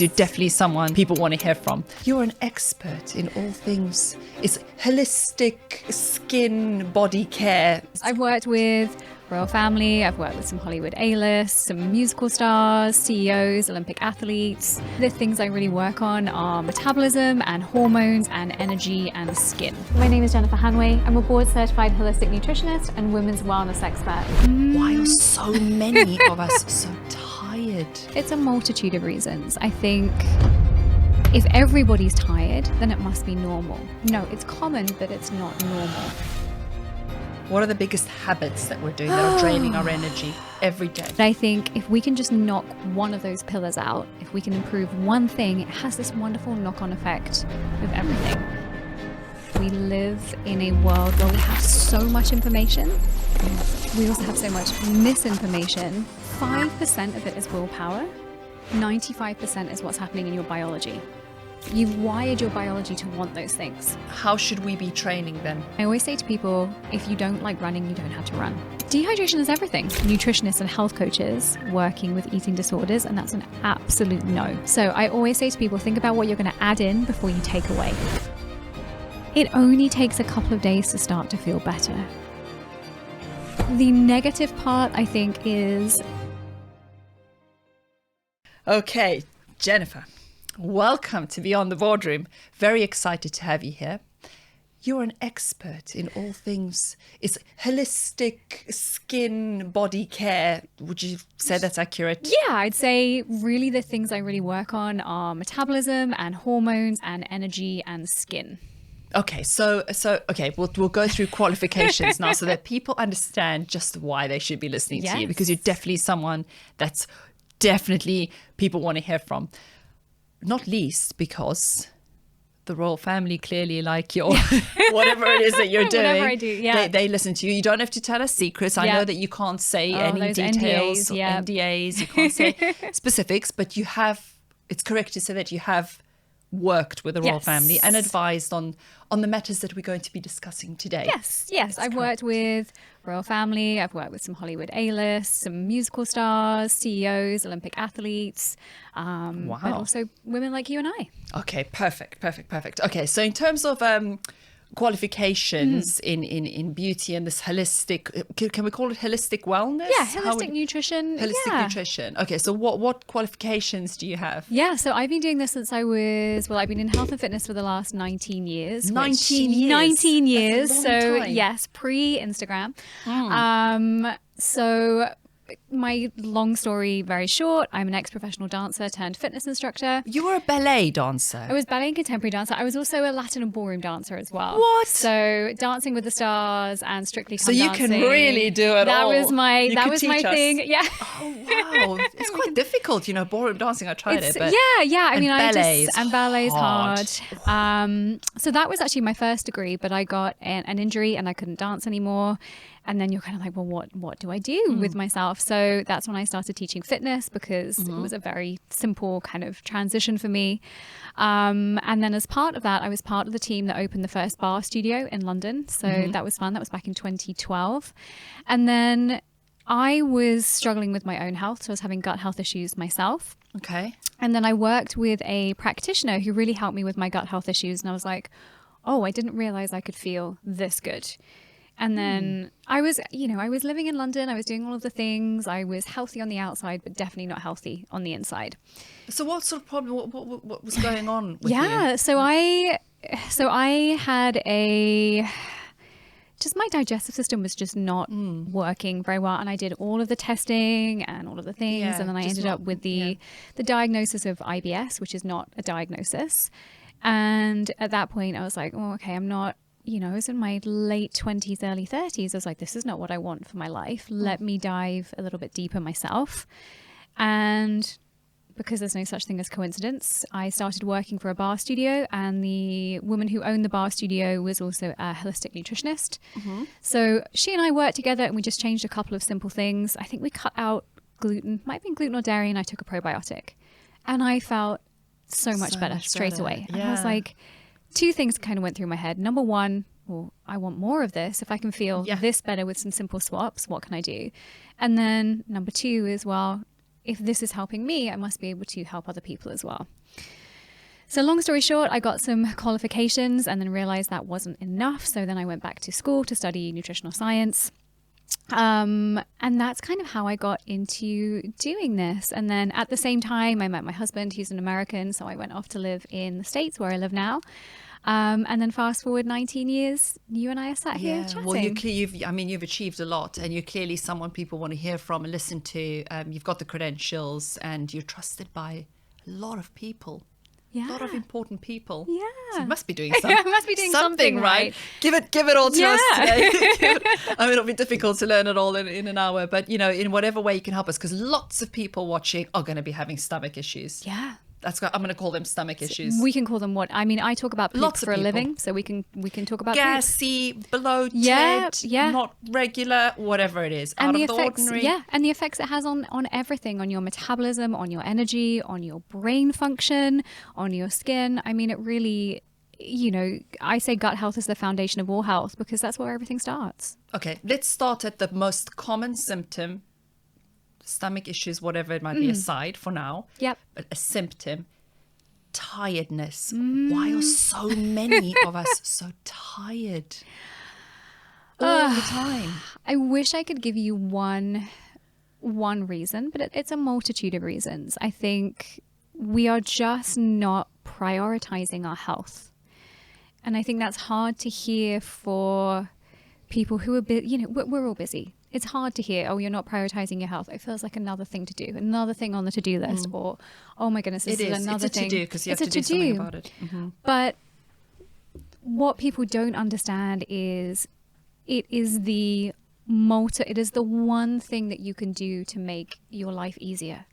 You're definitely someone people want to hear from. You're an expert in all things. It's holistic skin, body care. I've worked with royal family, I've worked with some Hollywood A-list, some musical stars, CEOs, Olympic athletes. The things I really work on are metabolism and hormones and energy and skin. My name is Jennifer Hanway. I'm a board certified holistic nutritionist and women's wellness expert. Why are so many of us so tired? It's a multitude of reasons. I think if everybody's tired, then it must be normal. No, it's common, but it's not normal. What are the biggest habits that we're doing that are draining our energy every day? I think if we can just knock one of those pillars out, if we can improve one thing, it has this wonderful knock-on effect with everything. We live in a world where we have so much information. We also have so much misinformation. 5% of it is willpower. 95% is what's happening in your biology. You've wired your biology to want those things. How should we be training then? I always say to people, if you don't like running, you don't have to run. Dehydration is everything. Nutritionists and health coaches working with eating disorders, and that's an absolute no. So I always say to people, think about what you're going to add in before you take away. It only takes a couple of days to start to feel better. The negative part, I think, is... Okay, Jennifer. Welcome to Beyond the Boardroom. Very excited to have you here. You're an expert in all things. It's holistic skin, body care. Would you say that's accurate? Yeah, I'd say really the things I really work on are metabolism and hormones and energy and skin. Okay, so we'll go through qualifications now so that people understand just why they should be listening to you, because you're definitely someone that's definitely people want to hear from. Not least because the royal family clearly like your whatever it is that you're doing. Whatever I do, yeah. They listen to you. You don't have to tell us secrets. I know that you can't say any details, NDAs. You can't say specifics, but you have. It's correct to say that you have worked with the royal family and advised on the matters that we're going to be discussing today. Yes. I've worked with royal family. I've worked with some Hollywood A-list, some musical stars, CEOs, Olympic athletes, but also women like you and I. Okay, perfect. Okay, so in terms of qualifications in beauty and this holistic, can we call it holistic wellness? Yeah, holistic nutrition. Nutrition. Okay, so what qualifications do you have? Yeah, so I've been doing this since I've been in health and fitness for the last 19 years. 19 years? 19 years. That's a long So time. yes, pre-Instagram. So my long story very short, I'm an ex-professional dancer turned fitness instructor. You were a ballet dancer. I was ballet and contemporary dancer. I was also a Latin and ballroom dancer as well. What? So Dancing with the Stars and Strictly Come So you Dancing. can really do it that all. Was my thing. Yeah. Oh wow, it's quite difficult, ballroom dancing. I tried it, but I mean, ballet is hard. So that was actually my first degree, but I got an injury and I couldn't dance anymore. And then you're kind of like, well, what do I do with myself? So that's when I started teaching fitness because it was a very simple kind of transition for me. And then as part of that, I was part of the team that opened the first bar studio in London. So that was fun. That was back in 2012. And then I was struggling with my own health. So I was having gut health issues myself. Okay. And then I worked with a practitioner who really helped me with my gut health issues. And I was like, oh, I didn't realize I could feel this good. And then I was living in London. I was doing all of the things. I was healthy on the outside, but definitely not healthy on the inside. So what sort of problem, what was going on with you? Yeah. So I had my digestive system was just not working very well. And I did all of the testing and all of the things. Yeah, and then I ended up with the diagnosis of IBS, which is not a diagnosis. And at that point I was like, oh, okay, I'm not, I was in my late 20s, early 30s. I was like, this is not what I want for my life. Let me dive a little bit deeper myself. And because there's no such thing as coincidence, I started working for a bar studio, and the woman who owned the bar studio was also a holistic nutritionist. So she and I worked together and we just changed a couple of simple things. I think we cut out gluten, might have been gluten or dairy, and I took a probiotic. And I felt so much better straight away. And I was like, two things kind of went through my head. Number one, well, I want more of this. If I can feel this better with some simple swaps, what can I do? And then number two is, well, if this is helping me, I must be able to help other people as well. So long story short, I got some qualifications and then realized that wasn't enough. So then I went back to school to study nutritional science. And that's kind of how I got into doing this. And then at the same time, I met my husband, who's an American. So I went off to live in the States where I live now. And then fast forward 19 years, you and I are sat here chatting. Well, you've achieved a lot, and you're clearly someone people want to hear from and listen to. You've got the credentials and you're trusted by a lot of people. Yeah. A lot of important people. Yeah. So you must be doing something. I must be doing something right. Give it all to us today. I mean, it'll be difficult to learn it all in an hour, but in whatever way you can help us, because lots of people watching are going to be having stomach issues. Yeah. I'm going to call them stomach issues. We can call them what? I mean, I talk about poop for a living, so we can talk about gassy, bloated, not regular, whatever it is, and out the of the effects, ordinary. Yeah, and the effects it has on everything, on your metabolism, on your energy, on your brain function, on your skin. I mean, it really, I say gut health is the foundation of all health because that's where everything starts. Okay, let's start at the most common symptom. Stomach issues, whatever it might be, aside for now. Yep. But a symptom, tiredness. Why are so many of us so tired all the time? I wish I could give you one reason, but it's a multitude of reasons. I think we are just not prioritizing our health. And I think that's hard to hear for people who are, we're all busy. It's hard to hear, oh, you're not prioritizing your health. It feels like another thing to do, another thing on the to-do list, or, oh my goodness, this is another thing. It's a to-do because you have to do something about it. Mm-hmm. But what people don't understand is it is the one thing that you can do to make your life easier.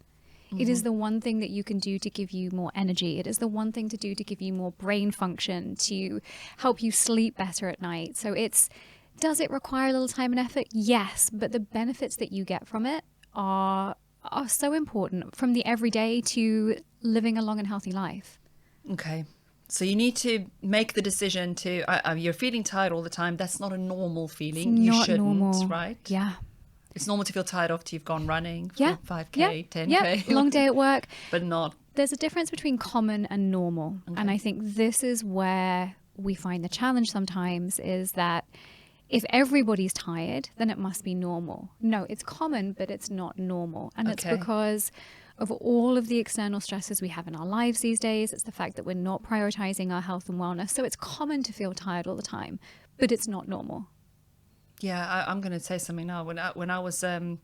Mm-hmm. It is the one thing that you can do to give you more energy. It is the one thing to do to give you more brain function, to help you sleep better at night. So does it require a little time and effort? Yes, but the benefits that you get from it are so important, from the everyday to living a long and healthy life. Okay. So you need to make the decision to, you're feeling tired all the time. That's not a normal feeling. You shouldn't, normal. Right? Yeah. It's normal to feel tired after you've gone running, 5K, 10K. Yeah, long day at work. But not. There's a difference between common and normal. Okay. And I think this is where we find the challenge sometimes, is that if everybody's tired, then it must be normal. No, it's common, but it's not normal. And it's because of all of the external stresses we have in our lives these days. It's the fact that we're not prioritizing our health and wellness. So it's common to feel tired all the time, but it's not normal. Yeah, I'm going to say something now. When I was in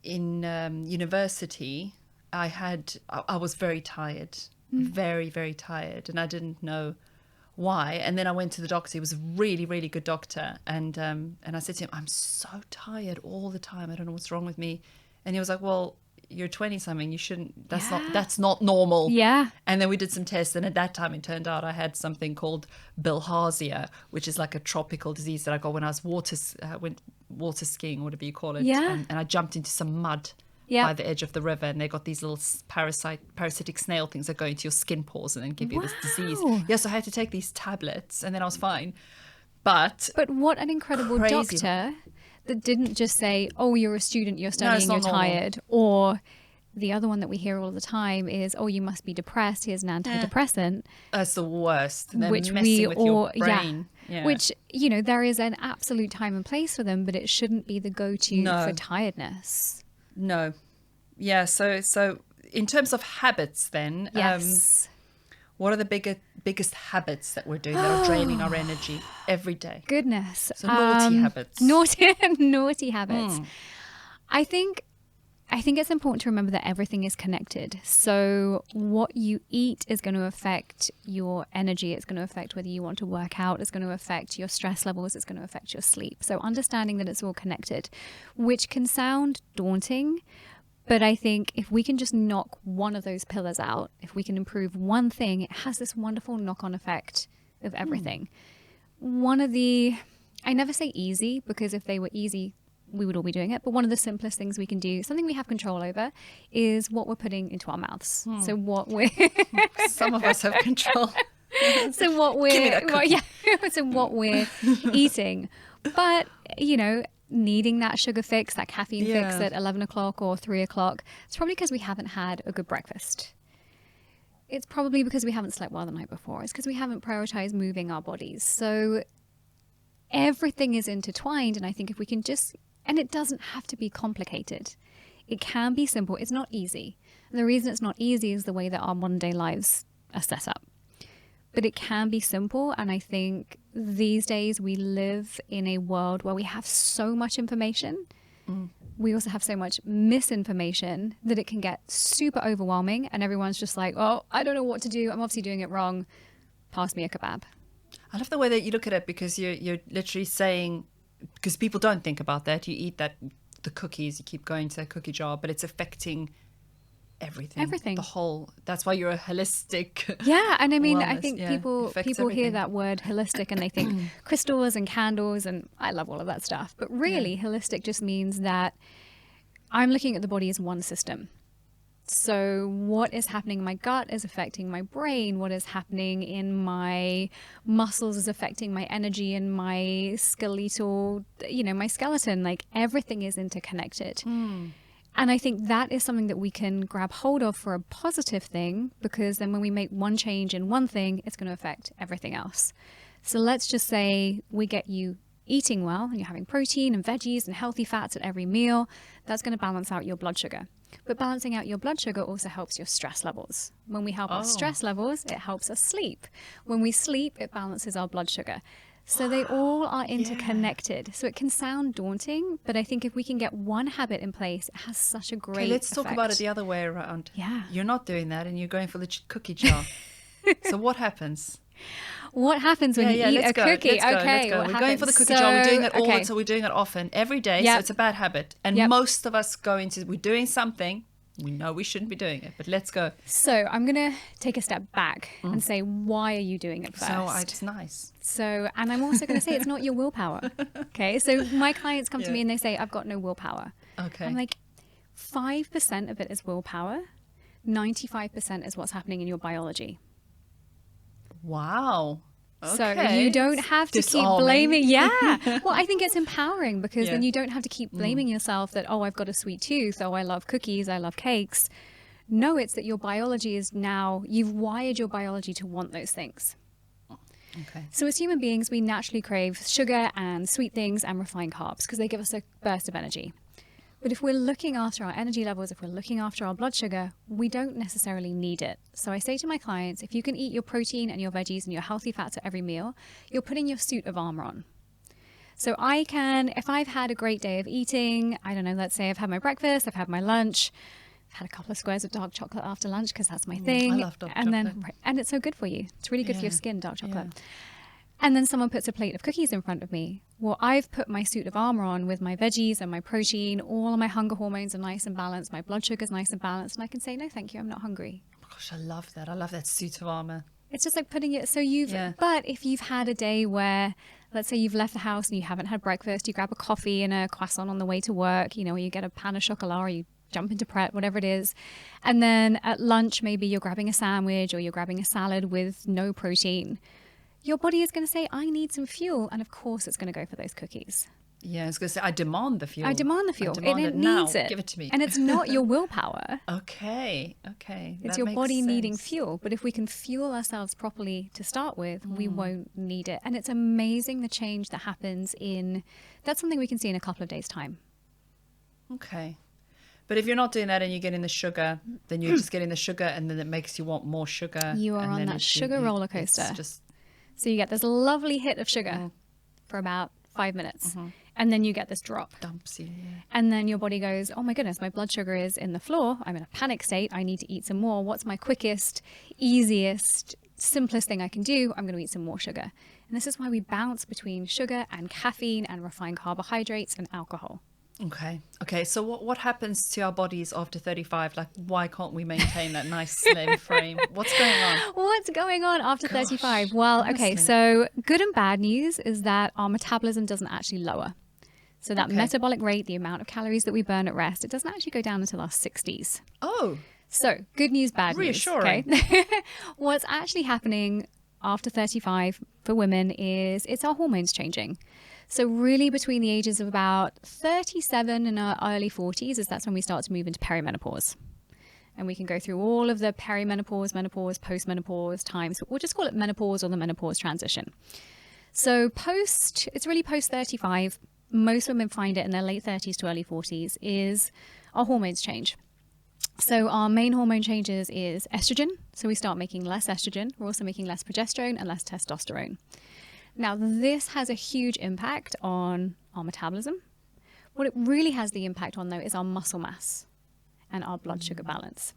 university, I was very tired, very, very tired, and I didn't know why. And then I went to the doctor. He was a really, really good doctor. And I said to him, I'm so tired all the time. I don't know what's wrong with me. And he was like, well, you're 20 something. You shouldn't, that's not normal. Yeah. And then we did some tests. And at that time, it turned out I had something called bilharzia, which is like a tropical disease that I got when I was water skiing, whatever you call it. Yeah. And I jumped into some mud. By the edge of the river, and they got these little parasitic snail things that go into your skin pores and then give you this disease. Yeah, so I had to take these tablets, and then I was fine. But what an incredible doctor that didn't just say, "Oh, you're a student, you're studying, you're tired," or the other one that we hear all the time is, "Oh, you must be depressed. Here's an antidepressant." That's the worst. And which messing with your brain. Yeah. Which there is an absolute time and place for them, but it shouldn't be the go-to for tiredness. No. Yeah, so in terms of habits then, what are the biggest habits that we're doing that are draining our energy every day? Goodness. So naughty habits. Naughty habits. I think it's important to remember that everything is connected. So what you eat is going to affect your energy. It's going to affect whether you want to work out. It's going to affect your stress levels. It's going to affect your sleep. So understanding that it's all connected, which can sound daunting, but I think if we can just knock one of those pillars out, if we can improve one thing, it has this wonderful knock-on effect of everything. I never say easy, because if they were easy, we would all be doing it. But one of the simplest things we can do, something we have control over, is what we're putting into our mouths. So what we're... Some of us have control. So what we're... So what we're eating. But, needing that sugar fix, that caffeine fix at 11 o'clock or 3 o'clock, it's probably because we haven't had a good breakfast. It's probably because we haven't slept well the night before. It's because we haven't prioritized moving our bodies. So everything is intertwined. And I think if we can and it doesn't have to be complicated. It can be simple. It's not easy. And the reason it's not easy is the way that our modern day lives are set up. But it can be simple. And I think these days we live in a world where we have so much information. We also have so much misinformation that it can get super overwhelming. And everyone's just like, oh, I don't know what to do. I'm obviously doing it wrong. Pass me a kebab. I love the way that you look at it, because you're literally saying, because people don't think about that. You eat the cookies, you keep going to that cookie jar, but it's affecting everything. The whole, that's why you're a holistic. Yeah. And I mean, wellness. I think people hear that word holistic and they think crystals and candles, and I love all of that stuff. But really, holistic just means that I'm looking at the body as one system. So what is happening in my gut is affecting my brain. What is happening in my muscles is affecting my energy and my skeletal, my skeleton. Like everything is interconnected. And I think that is something that we can grab hold of for a positive thing, because then when we make one change in one thing, it's going to affect everything else. So let's just say we get you eating well and you're having protein and veggies and healthy fats at every meal. That's going to balance out your blood sugar. But balancing out your blood sugar also helps your stress levels. When we help our stress levels, it helps us sleep. When we sleep, it balances our blood sugar. So they all are interconnected. So it can sound daunting, but I think if we can get one habit in place, it has such a great let's effect. talk about it the other way around. Yeah. You're not doing that and you're going for the cookie jar. So what happens? What happens when you eat a cookie? Let's go. We're going for the cookie jar. We're doing it we're doing it often, every day. So it's a bad habit. And most of us we're doing something. We know we shouldn't be doing it, but let's go. So I'm going to take a step back and say, why are you doing it first? It's nice. So, and I'm also going to say it's not your willpower. Okay. So my clients come to me and they say, I've got no willpower. Okay. I'm like, 5% of it is willpower. 95% is what's happening in your biology. Wow. So Okay. you don't have to keep blaming. Yeah. Well, I think it's empowering, because then you don't have to keep blaming yourself that, oh, I've got a sweet tooth. Oh, I love cookies. I love cakes. No, it's that your biology is now, you've wired your biology to want those things. Okay. So as human beings, we naturally crave sugar and sweet things and refined carbs because they give us a burst of energy. But if we're looking after our energy levels, if we're looking after our blood sugar, we don't necessarily need it. So I say to my clients, if you can eat your protein and your veggies and your healthy fats at every meal, you're putting your suit of armor on. So I can, if I've had a great day of eating, I don't know, let's say I've had my breakfast, I've had my lunch, I've had a couple of squares of dark chocolate after lunch because that's my thing. I love dark chocolate. And it's so good for you. It's really good for your skin, dark chocolate. And then someone puts a plate of cookies in front of me. Well, I've put my suit of armor on with my veggies and my protein. All of my hunger hormones are nice and balanced. My blood sugar is nice and balanced. And I can say, no, thank you, I'm not hungry. Oh, gosh, I love that. I love that suit of armor. It's just like putting it, so but if you've had a day where, let's say you've left the house and you haven't had breakfast, you grab a coffee and a croissant on the way to work, or you get a pan au chocolat, or you jump into Pret, whatever it is. And then at lunch, maybe you're grabbing a sandwich or you're grabbing a salad with no protein. Your body is going to say, I need some fuel. And of course, it's going to go for those cookies. Yeah, I was going to say, I demand the fuel. I demand the fuel. It needs now. it. Give it to me. And it's not your willpower. Okay. It's your body needing fuel. But if we can fuel ourselves properly to start with, we won't need it. And it's amazing the change that happens that's something we can see in a couple of days' time. Okay. But if you're not doing that and you're getting the sugar, then you're just getting the sugar, and then it makes you want more sugar. You are on that sugar roller coaster. So you get this lovely hit of sugar for about 5 minutes. And then you get this drop. Dumps you, yeah. And then your body goes, oh my goodness, my blood sugar is in the floor. I'm in a panic state. I need to eat some more. What's my quickest, easiest, simplest thing I can do? I'm going to eat some more sugar. And this is why we bounce between sugar and caffeine and refined carbohydrates and alcohol. Okay. So what happens to our bodies after 35? Like, why can't we maintain that nice slim frame? What's going on? What's going on after 35? Well, honestly. Okay, so good and bad news is that our metabolism doesn't actually lower. So that metabolic rate, the amount of calories that we burn at rest, it doesn't actually go down until our 60s. Oh. So good news, bad reassuring. news. Okay? What's actually happening after 35 for women is it's our hormones changing. So really between the ages of about 37 and our early 40s that's when we start to move into perimenopause. And we can go through all of the perimenopause, menopause, postmenopause times. We'll just call it menopause or the menopause transition. So it's really post 35. Most women find it in their late 30s to early 40s is our hormones change. So our main hormone changes is estrogen. So we start making less estrogen. We're also making less progesterone and less testosterone. Now, this has a huge impact on our metabolism. What it really has the impact on, though, is our muscle mass and our blood sugar balance.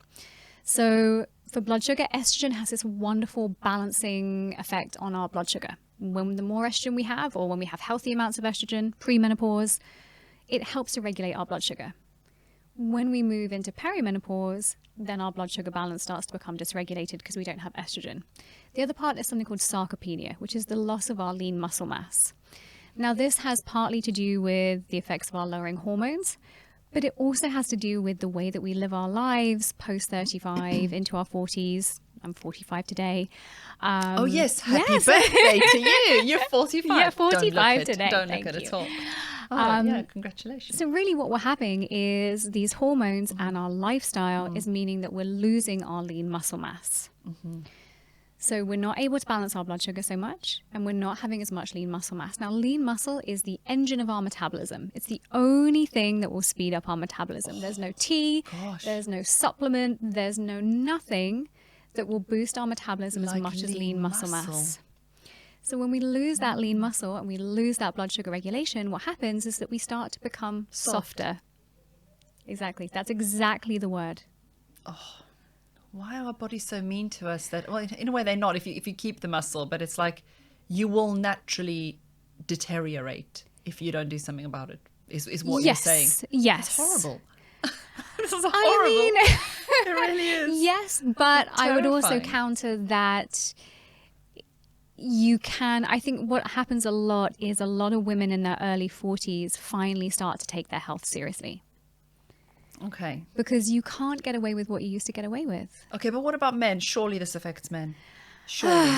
So for blood sugar, estrogen has this wonderful balancing effect on our blood sugar. When the more estrogen we have, or when we have healthy amounts of estrogen, premenopause, it helps to regulate our blood sugar. When we move into perimenopause, then our blood sugar balance starts to become dysregulated because we don't have estrogen. The other part is something called sarcopenia, which is the loss of our lean muscle mass. Now, this has partly to do with the effects of our lowering hormones, but it also has to do with the way that we live our lives post 35 into our 40s. I'm 45 today. Oh, yes. Happy birthday to you. You're 45. Yeah, 45 today. Don't look at it at all. Oh, yeah, congratulations. So really what we're having is these hormones and our lifestyle is meaning that we're losing our lean muscle mass. Mm-hmm. So we're not able to balance our blood sugar so much, and we're not having as much lean muscle mass. Now, lean muscle is the engine of our metabolism. It's the only thing that will speed up our metabolism. There's no tea, there's no supplement, there's no nothing that will boost our metabolism as much as lean muscle mass. So when we lose that lean muscle and we lose that blood sugar regulation, what happens is that we start to become softer. Exactly. That's exactly the word. Oh, why are our bodies so mean to us that, well, in a way they're not if you keep the muscle, but it's like you will naturally deteriorate if you don't do something about it, is what you're saying. Yes. It's horrible. This is horrible. I mean, it really is. Yes, but I would also counter that I think what happens a lot is a lot of women in their early 40s finally start to take their health seriously. Okay. Because you can't get away with what you used to get away with. Okay, but what about men? Surely this affects men. Surely.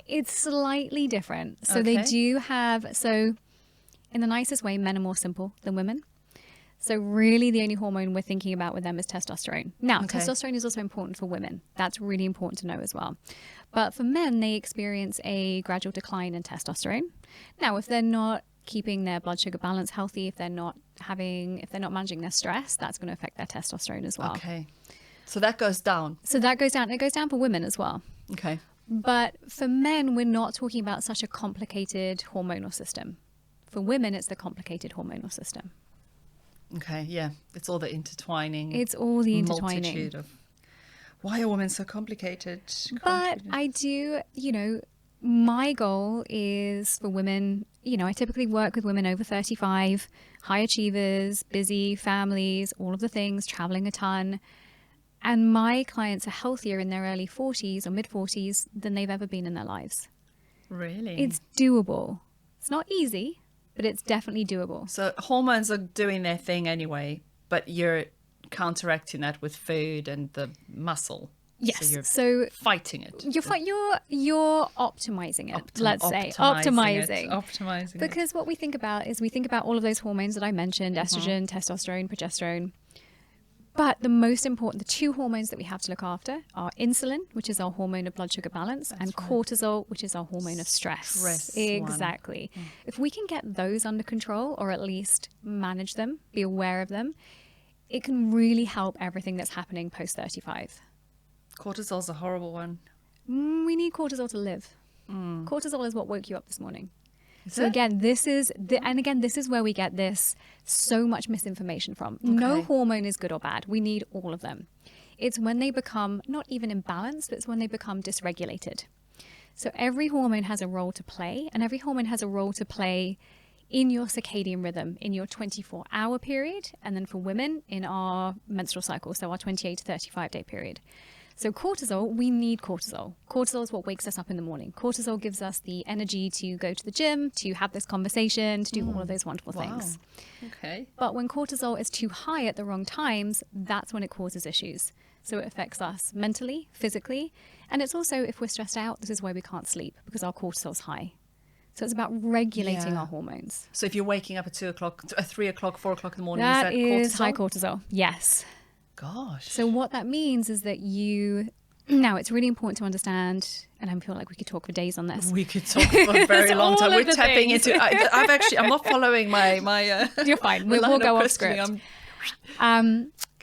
It's slightly different. So they do have, in the nicest way, men are more simple than women. So really the only hormone we're thinking about with them is testosterone. Now, testosterone is also important for women. That's really important to know as well. But for men, they experience a gradual decline in testosterone. Now, if they're not keeping their blood sugar balance healthy, if they're not managing their stress, that's going to affect their testosterone as well. Okay. So that goes down. It goes down for women as well. Okay. But for men, we're not talking about such a complicated hormonal system. For women, it's the complicated hormonal system. Okay, yeah. It's all the intertwining. It's all the intertwining. Multitude of... Why are women so complicated? But I do, my goal is for women, I typically work with women over 35, high achievers, busy families, all of the things, traveling a ton. And my clients are healthier in their early 40s or mid 40s than they've ever been in their lives. Really? It's doable. It's not easy, but it's definitely doable. So hormones are doing their thing anyway, but you're counteracting that with food and the muscle. Yes. So fighting it. You're optimizing it. Let's say optimizing. Because what we think about is all of those hormones that I mentioned: estrogen, testosterone, progesterone. But the two hormones that we have to look after are insulin, which is our hormone of blood sugar balance, and cortisol, which is our hormone of stress. Exactly. If we can get those under control, or at least manage them, be aware of them, it can really help everything that's happening post 35. Cortisol's a horrible one. We need cortisol to live. Cortisol is what woke you up this morning. Again, this is where we get this so much misinformation from. Okay. No hormone is good or bad. We need all of them. It's when they become not even imbalanced, but it's when they become dysregulated. So every hormone has a role to play, and every hormone has a role to play in your circadian rhythm, in your 24-hour period, and then for women in our menstrual cycle, so our 28 to 35-day period. So cortisol, we need cortisol. Cortisol is what wakes us up in the morning. Cortisol gives us the energy to go to the gym, to have this conversation, to do all of those wonderful things. Okay. But when cortisol is too high at the wrong times, that's when it causes issues. So it affects us mentally, physically, and it's also, if we're stressed out, this is why we can't sleep, because our cortisol's high. So it's about regulating our hormones. So if you're waking up at 2 o'clock, 3 o'clock, 4 o'clock in the morning, That is cortisol? high cortisol. Yes. Gosh. So what that means is that now it's really important to understand, and I feel like we could talk for days on this. We could talk for a very long time. We're tapping things. into. I'm not following my. You're fine. We'll go off script.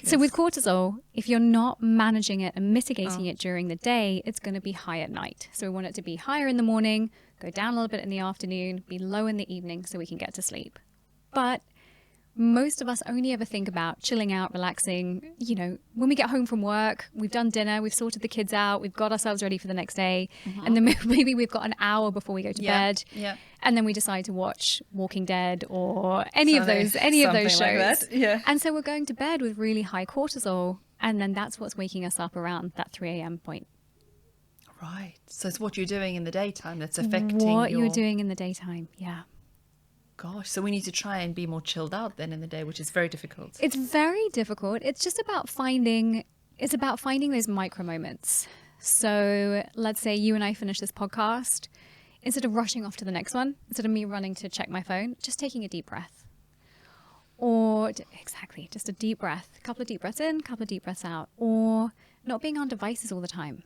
So with cortisol, if you're not managing it and mitigating it during the day, it's going to be high at night. So we want it to be higher in the morning, go down a little bit in the afternoon, be low in the evening so we can get to sleep. But most of us only ever think about chilling out, relaxing. You know, when we get home from work, we've done dinner, we've sorted the kids out, we've got ourselves ready for the next day. And then maybe we've got an hour before we go to bed. Yeah. And then we decide to watch Walking Dead or any of those shows. Like that. And so we're going to bed with really high cortisol. And then that's what's waking us up around that 3 a.m. point. Right. So it's what you're doing in the daytime that's affecting what you're doing in the daytime. Yeah. Gosh, so we need to try and be more chilled out then in the day, which is very difficult. It's very difficult. It's just about finding those micro moments. So let's say you and I finish this podcast. Instead of rushing off to the next one, instead of me running to check my phone, just taking a deep breath. Or exactly, just a deep breath. A couple of deep breaths in, a couple of deep breaths out. Or not being on devices all the time.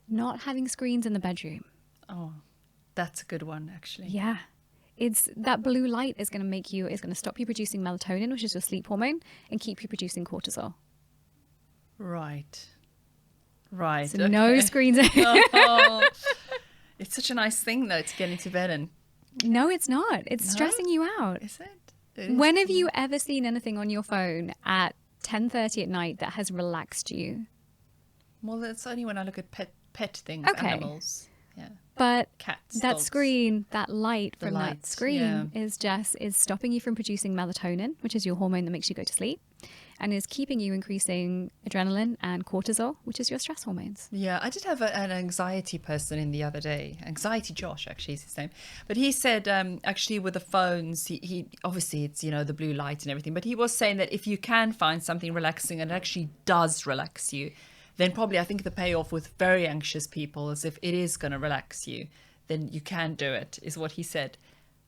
Not having screens in the bedroom. Oh, that's a good one, actually. Yeah. It's that blue light is going to stop you producing melatonin, which is your sleep hormone, and keep you producing cortisol. Right. So okay. No screens. Oh, it's such a nice thing though to get into bed and. No, it's not. It's stressing you out. Is it? When have you ever seen anything on your phone at 10:30 at night that has relaxed you? Well, that's only when I look at pet things, animals. Yeah. But cats, that dogs. Screen, that light from that screen is stopping you from producing melatonin, which is your hormone that makes you go to sleep, and is keeping you increasing adrenaline and cortisol, which is your stress hormones. Yeah, I did have an anxiety person in the other day. Anxiety Josh, actually, is his name. But he said, actually, with the phones, he obviously it's, the blue light and everything. But he was saying that if you can find something relaxing and it actually does relax you, then probably I think the payoff with very anxious people is if it is going to relax you, then you can do it, is what he said.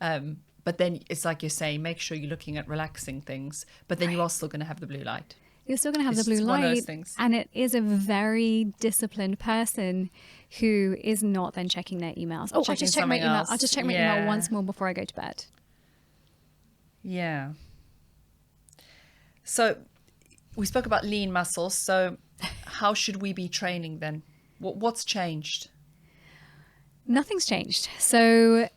But then it's like you're saying, make sure you're looking at relaxing things, but then you are still going to have the blue light. You're still going to have the blue light. One of those things. And it is a very disciplined person who is not then checking their emails. Oh, I'll just check my email. I'll just check my email once more before I go to bed. Yeah. So we spoke about lean muscles. So how should we be training then? What's changed? Nothing's changed. So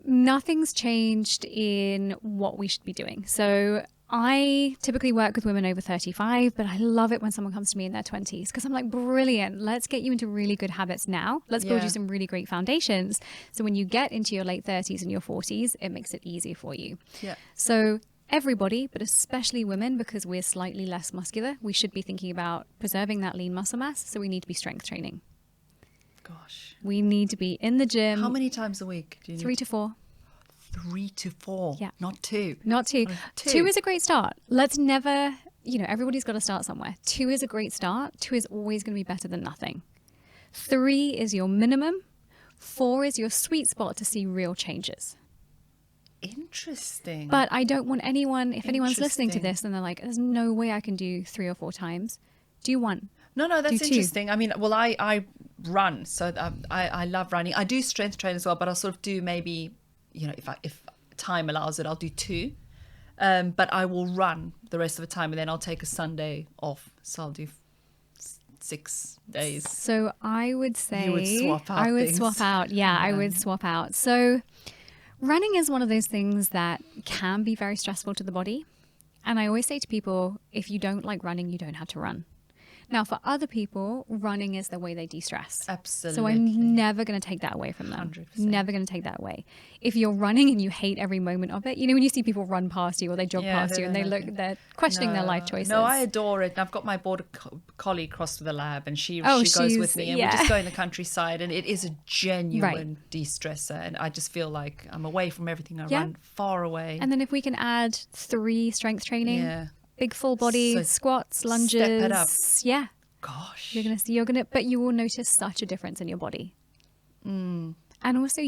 nothing's changed in what we should be doing. So I typically work with women over 35, but I love it when someone comes to me in their 20s because I'm like, brilliant. Let's get you into really good habits now. Let's build you some really great foundations. So when you get into your late 30s and your 40s, it makes it easier for you. Yeah. So everybody, but especially women, because we're slightly less muscular, we should be thinking about preserving that lean muscle mass. So we need to be strength training. Gosh. We need to be in the gym. How many times a week do you need? 3 to 4. 3 to 4. Yeah. Not 2. Not 2. 2 is a great start. Let's never, everybody's got to start somewhere. 2 is a great start. 2 is always going to be better than nothing. 3 is your minimum. 4 is your sweet spot to see real changes. Interesting. But I don't want anyone, if anyone's listening to this and they're like, there's no way I can do 3 or 4 times, do 1. No, that's interesting. I mean, well, I run, so I love running. I do strength train as well, but I'll sort of do maybe, if time allows it, I'll do 2. But I will run the rest of the time, and then I'll take a Sunday off. So I'll do 6 days. So I would say you would swap out. I would things. swap out. Yeah, I would swap out. So running is one of those things that can be very stressful to the body. And I always say to people, if you don't like running, you don't have to run. Now, for other people, running is the way they de-stress. Absolutely. So I'm never going to take that away from them. 100%. Never going to take that away. If you're running and you hate every moment of it, when you see people run past you or they jog past you and they're questioning their life choices. No, I adore it. And I've got my border collie crossed with a lab, and she goes with me, and we just go in the countryside, and it is a genuine de-stressor. And I just feel like I'm away from everything. I run far away. And then if we can add 3 strength training, big full body, squats, lunges. Step it up. Yeah. Gosh. But you will notice such a difference in your body. And And also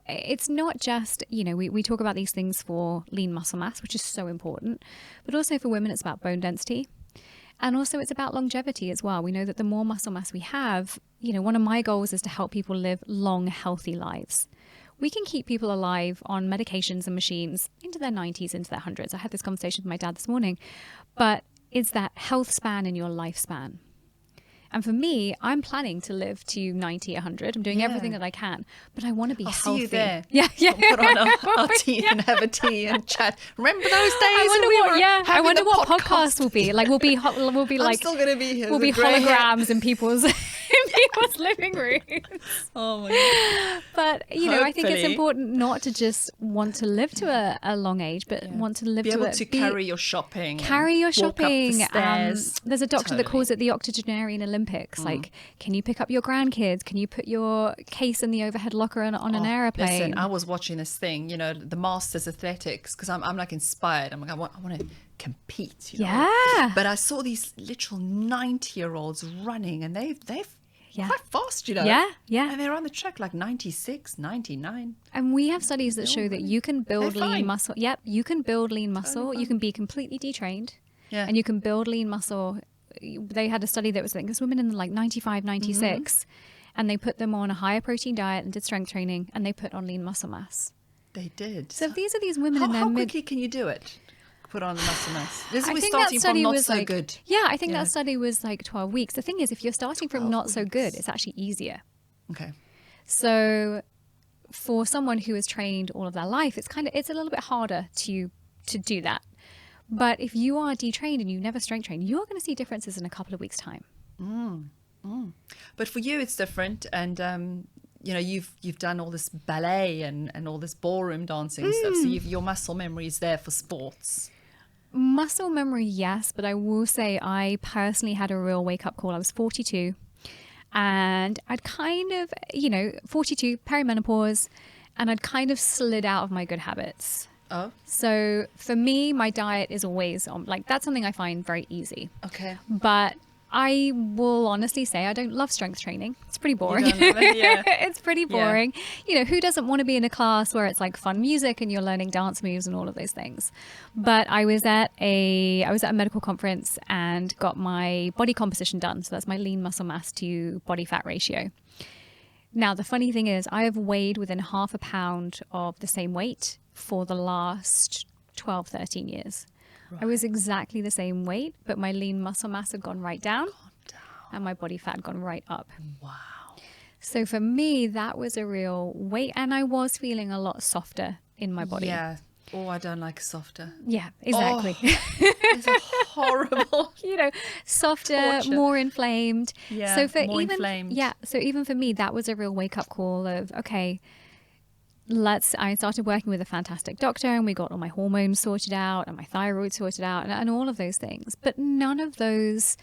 it's not just, we talk about these things for lean muscle mass, which is so important, but also for women, it's about bone density. And also it's about longevity as well. We know that the more muscle mass we have, one of my goals is to help people live long, healthy lives. We can keep people alive on medications and machines into their 90s, into their 100s. I had this conversation with my dad this morning, but it's that health span in your lifespan. And for me, I'm planning to live to 90, 100. I'm doing everything that I can, but I want to be healthy. See you there. Yeah. We'll put on our tea and have a tea and chat. Remember those days? I wonder what podcast will be. Like we'll be like I'm still gonna be here. We'll be holograms in people's living rooms. Oh my God. But I think it's important not to just want to live to a long age, but want to live be to able to carry your shopping. There's a doctor that Totally. calls it the octogenarian Olympics. Like, can you pick up your grandkids? Can you put your case in the overhead locker on an airplane? Listen, I was watching this thing, the Masters Athletics, because I'm like inspired. I'm like, I want to compete. Yeah. But I saw these literal 90-year-olds running, and they've quite fast, Yeah. And they're on the track like 96, 99. And we have studies that show that you can build They're lean fine. muscle. Yep, you can build lean muscle. You can be completely detrained. Yeah. And you can build lean muscle. They had a study that was like, this women in like 95, 96, and they put them on a higher protein diet and did strength training, and they put on lean muscle mass. They did. So these are these women in their how mid... quickly can you do it? Put on the muscle mass. This I is think starting that study from not was so like, good. Yeah, I think that study was like 12 weeks. The thing is, if you're starting from not so good, it's actually easier. Okay. So for someone who has trained all of their life, it's a little bit harder to do that. But if you are detrained and you never strength train, you're going to see differences in a couple of weeks' time. But for you, it's different. And, you've done all this ballet and all this ballroom dancing stuff. So your muscle memory is there for sports. Muscle memory, yes. But I will say I personally had a real wake-up call. I was 42. And I'd kind of, 42, perimenopause, and I'd kind of slid out of my good habits. Oh. So for me, my diet is always on, that's something I find very easy. Okay. But I will honestly say I don't love strength training. It's pretty boring. You don't love it? Yeah. It's pretty boring. Who doesn't want to be in a class where it's like fun music and you're learning dance moves and all of those things? But I was at a medical conference and got my body composition done. So that's my lean muscle mass to body fat ratio. Now, the funny thing is I have weighed within half a pound of the same weight for the last 12, 13 years. Right. I was exactly the same weight, but my lean muscle mass had gone right down, and my body fat had gone right up. Wow. So for me, that was a real weight, and I was feeling a lot softer in my body. Yeah. Oh, I don't like softer. Yeah, exactly. Oh, it's horrible. Softer, torture. More inflamed. Yeah, so for more even, inflamed. Yeah, so even for me, that was a real wake-up call of, okay, I started working with a fantastic doctor, and we got all my hormones sorted out and my thyroid sorted out and all of those things. But none of those,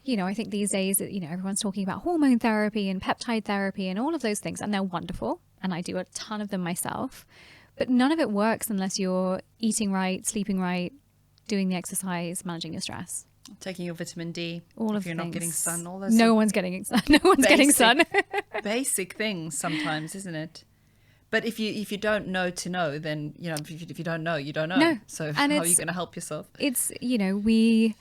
I think these days, everyone's talking about hormone therapy and peptide therapy and all of those things, and they're wonderful. And I do a ton of them myself, but none of it works unless you're eating right, sleeping right, doing the exercise, managing your stress. Taking your vitamin D. All of you're things. not getting sun. All those. No one's getting sun. No one's getting sun. Basic things sometimes, isn't it? But if you don't know to know, then, if you don't know, you don't know. No. So how are you going to help yourself? It's, we,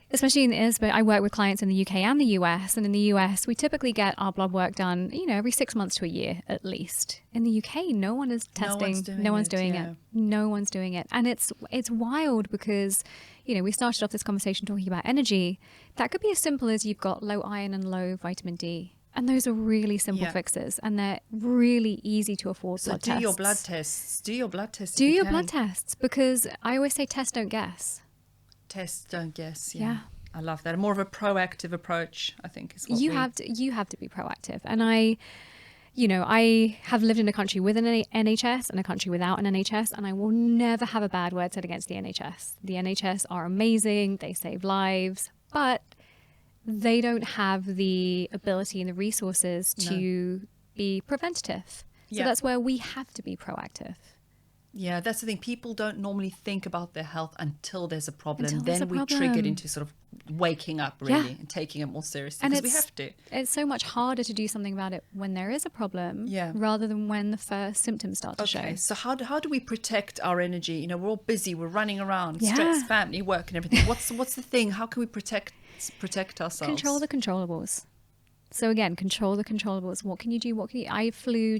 especially in ISBA, I work with clients in the UK and the US. And in the US, we typically get our blood work done, every 6 months to a year at least. In the UK, no one is testing. No one's doing it. No one's doing it. And it's wild because, we started off this conversation talking about energy. That could be as simple as you've got low iron and low vitamin D. And those are really simple fixes, and they're really easy to afford. So do your blood tests. Do your blood tests. Do your blood tests, because I always say test, don't guess. Test, don't guess. Yeah. I love that. More of a proactive approach, I think, is what you have to be proactive. And I have lived in a country with an NHS and a country without an NHS, and I will never have a bad word said against the NHS. The NHS are amazing. They save lives, but they don't have the ability and the resources to be preventative. So that's where we have to be proactive. Yeah, that's the thing. People don't normally think about their health until there's a problem. Until there's Then a we problem. triggered into sort of waking up, really, and taking it more seriously, because we have to. It's so much harder to do something about it when there is a problem, Yeah. rather than when the first symptoms start to show. Okay, so how do we protect our energy? You know, we're all busy, we're running around, Yeah. stress, family, work, and everything. What's the thing? How can we protect ourselves? Control the controllables. So again, control the controllables. What can you do? I flew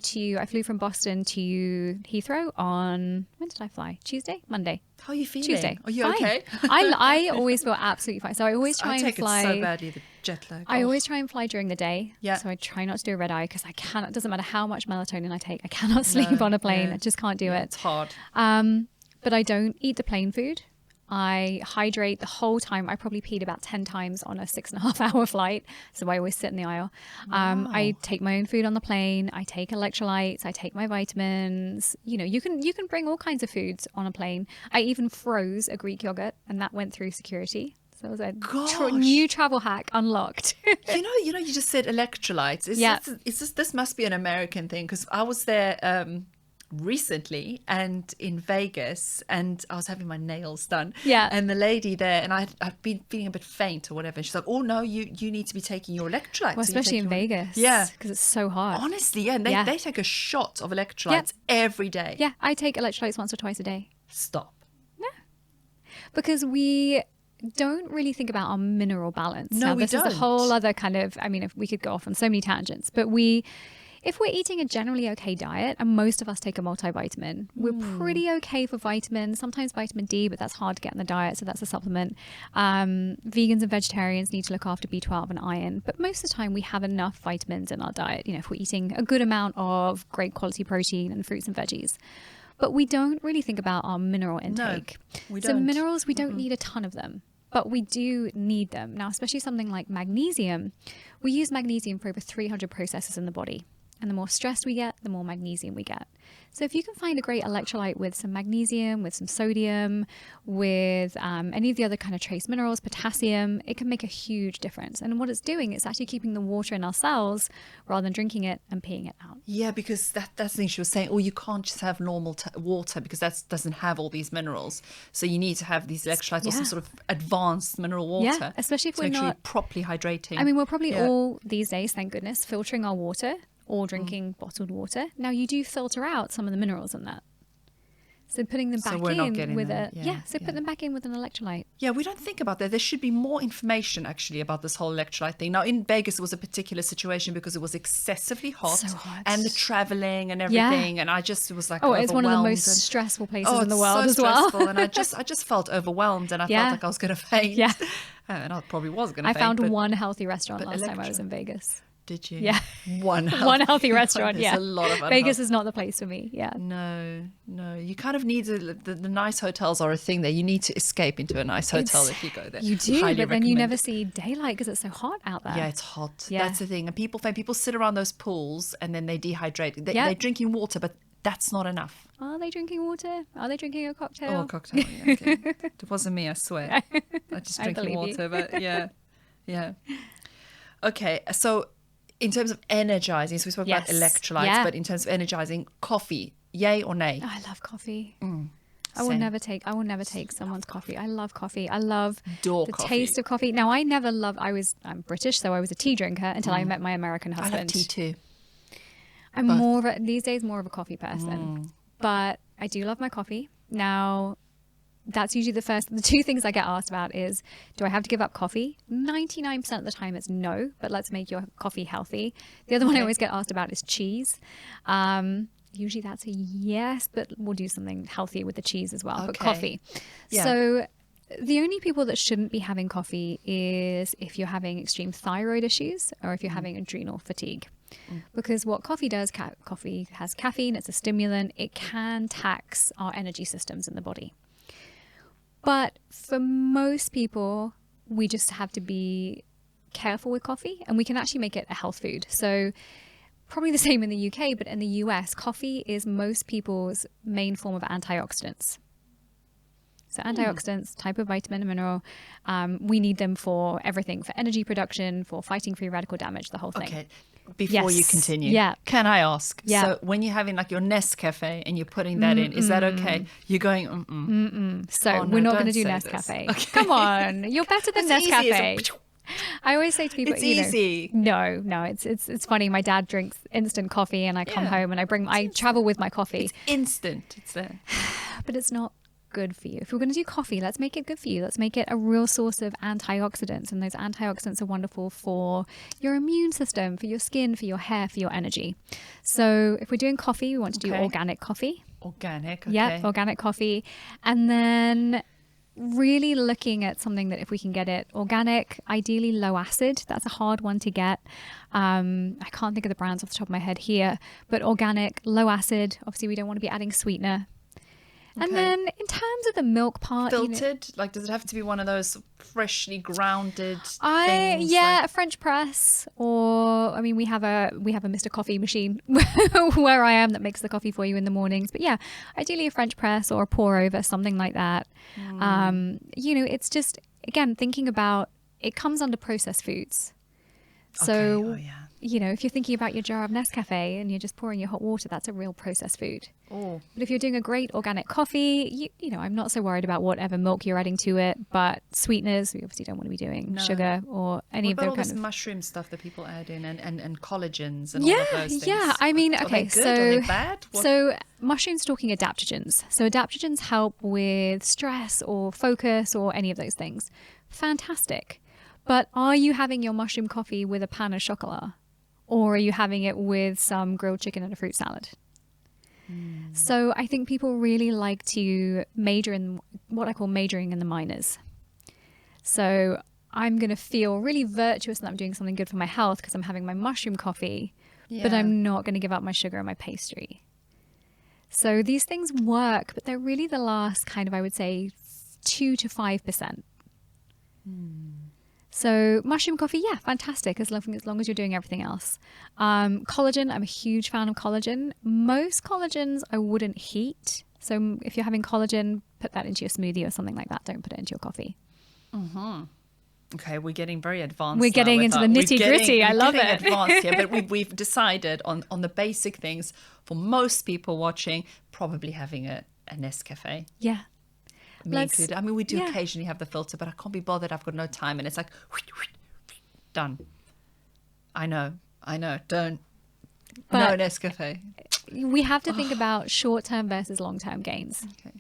from Boston to Heathrow on, when did I fly? Tuesday? Monday? How are you feeling? Tuesday. Are you Fine. okay? I always feel absolutely fine. So I always try I and take fly. it so badly, the jet lag. I always try and fly during the day. Yeah. So I try not to do a red eye, because I cannot, it doesn't matter how much melatonin I take. I cannot sleep on a plane. Yeah. I just can't do it. It's hard. But I don't eat the plane food. I hydrate the whole time. I probably peed about 10 times on a 6.5 hour flight. So I always sit in the aisle. I take my own food on the plane. I take electrolytes. I take my vitamins. You know, you can bring all kinds of foods on a plane. I even froze a Greek yogurt, and that went through security. So it was a new travel hack unlocked. you know, you just said electrolytes. This must be an American thing, because I was there recently and in Vegas, and I was having my nails done. Yeah. And the lady there, and I'd been feeling a bit faint or whatever. She's like, "Oh no, you need to be taking your electrolytes." Well, especially in Vegas. Yeah. Because it's so hot. Honestly, yeah. And they take a shot of electrolytes every day. Yeah. I take electrolytes once or twice a day. Stop. Because we don't really think about our mineral balance. No, now, we this don't. is a whole other kind of, I mean, if we could go off on so many tangents, but if we're eating a generally okay diet, and most of us take a multivitamin, we're pretty okay for vitamins, sometimes vitamin D, but that's hard to get in the diet, so that's a supplement. Vegans and vegetarians need to look after B12 and iron, but most of the time we have enough vitamins in our diet, you know, if we're eating a good amount of great quality protein and fruits and veggies. But we don't really think about our mineral intake. No, we so don't. minerals, we don't need a ton of them, but we do need them. Now, especially something like magnesium, we use magnesium for over 300 processes in the body. And the more stressed we get, the more magnesium we get. So if you can find a great electrolyte with some magnesium, with some sodium, with any of the other kind of trace minerals, potassium, it can make a huge difference. And what it's doing, it's actually keeping the water in our cells rather than drinking it and peeing it out. Yeah, because that's the thing she was saying. Oh, you can't just have normal water, because that doesn't have all these minerals. So you need to have these electrolytes or some sort of advanced mineral water. Yeah, especially if to we're make sure not you're properly hydrating. I mean, we're probably all these days, thank goodness, filtering our water or drinking bottled water. Now, you do filter out some of the minerals in that. So putting them back in with put them back in with an electrolyte. Yeah, we don't think about that. There should be more information actually about this whole electrolyte thing. Now, in Vegas, it was a particular situation because it was excessively hot, So hot. and the traveling and everything. And I just was like, it's one of the overwhelmed most stressful places in the it's world so as well. stressful. And I just felt overwhelmed, and I felt like I was going to faint. Yeah. And I probably was going to faint. I found one healthy restaurant but last time I was in Vegas. Did you? Yeah. One healthy restaurant. There's a lot of Vegas is not the place for me. Yeah. No. You kind of need the nice hotels are a thing there. You need to escape into a nice hotel if you go there. You do, Highly but then you recommend never it. see daylight because it's so hot out there. Yeah, it's hot. Yeah. That's the thing. And people sit around those pools and then they dehydrate. They're drinking water, but that's not enough. Are they drinking water? Are they drinking a cocktail? Oh, a cocktail. Yeah, okay. It wasn't me, I swear. I just drinking believe water, but yeah. Okay, so in terms of energizing, so we spoke about electrolytes, but in terms of energizing, coffee, yay or nay? I love coffee. I will never take someone's coffee. I love coffee. I love the taste of coffee. Now, I'm British, so I was a tea drinker until I met my American husband. I love tea too. I'm these days more of a coffee person, but I do love my coffee. Now, that's usually the two things I get asked about is, do I have to give up coffee? 99% of the time it's no, but let's make your coffee healthy. The other one I always get asked about is cheese. Usually that's a yes, but we'll do something healthy with the cheese as well, but coffee. Yeah. So the only people that shouldn't be having coffee is if you're having extreme thyroid issues or if you're having adrenal fatigue. Because what coffee does, coffee has caffeine, it's a stimulant, it can tax our energy systems in the body. But for most people, we just have to be careful with coffee, and we can actually make it a health food. So probably the same in the UK, but in the US, coffee is most people's main form of antioxidants. So antioxidants, type of vitamin and mineral, we need them for everything, for energy production, for fighting free radical damage, the whole thing. Okay. Before you continue, can I ask? So when you're having like your Nescafe and you're putting that in, is that okay? You're going, So we're not going to do Nescafe. Okay. Come on, you're better than Nescafe. I always say to people, it's easy. No, it's funny. My dad drinks instant coffee, and I come home and I travel with my coffee. It's instant. It's there, but it's not good for you. If we're going to do coffee, let's make it good for you. Let's make it a real source of antioxidants, and those antioxidants are wonderful for your immune system, for your skin, for your hair, for your energy. So if we're doing coffee, we want to do organic coffee. Organic, okay. Yeah, organic coffee, and then really looking at something that if we can get it organic, ideally low acid. That's a hard one to get. I can't think of the brands off the top of my head here, but organic, low acid. Obviously, we don't want to be adding sweetener. And then in terms of the milk part, filtered, like does it have to be one of those freshly grounded things? A French press, or I mean we have a Mr. Coffee machine where I am that makes the coffee for you in the mornings. But yeah, ideally a French press or a pour over, something like that. It's just, again, thinking about, it comes under processed foods. So if you're thinking about your jar of Nescafe and you're just pouring your hot water, that's a real processed food. Oh. But if you're doing a great organic coffee, I'm not so worried about whatever milk you're adding to it, but sweeteners, we obviously don't want to be doing sugar or any of those kind of mushroom stuff that people add in and collagens and all of those things. Yeah, I mean, are they good? Are they bad? So mushrooms talking adaptogens. So adaptogens help with stress or focus or any of those things. Fantastic. But are you having your mushroom coffee with a pan of chocolat? Or are you having it with some grilled chicken and a fruit salad? So I think people really like to major in what I call majoring in the minors. So I'm going to feel really virtuous that I'm doing something good for my health because I'm having my mushroom coffee, but I'm not going to give up my sugar and my pastry. So these things work, but they're really the last kind of, I would say, 2 to 5%. So mushroom coffee, fantastic, as long as you're doing everything else. Collagen, I'm a huge fan of collagen. Most collagens I wouldn't heat. So if you're having collagen, put that into your smoothie or something like that. Don't put it into your coffee. Okay, we're getting very advanced. We're getting into the nitty gritty. I love it. Advanced here, but we've decided on the basic things for most people watching, probably having a Nescafe. Yeah. Me included. I mean, we do occasionally have the filter, but I can't be bothered. I've got no time. And it's like, done. I know. Don't. No Nescafe. We have to think about short-term versus long-term gains. Okay.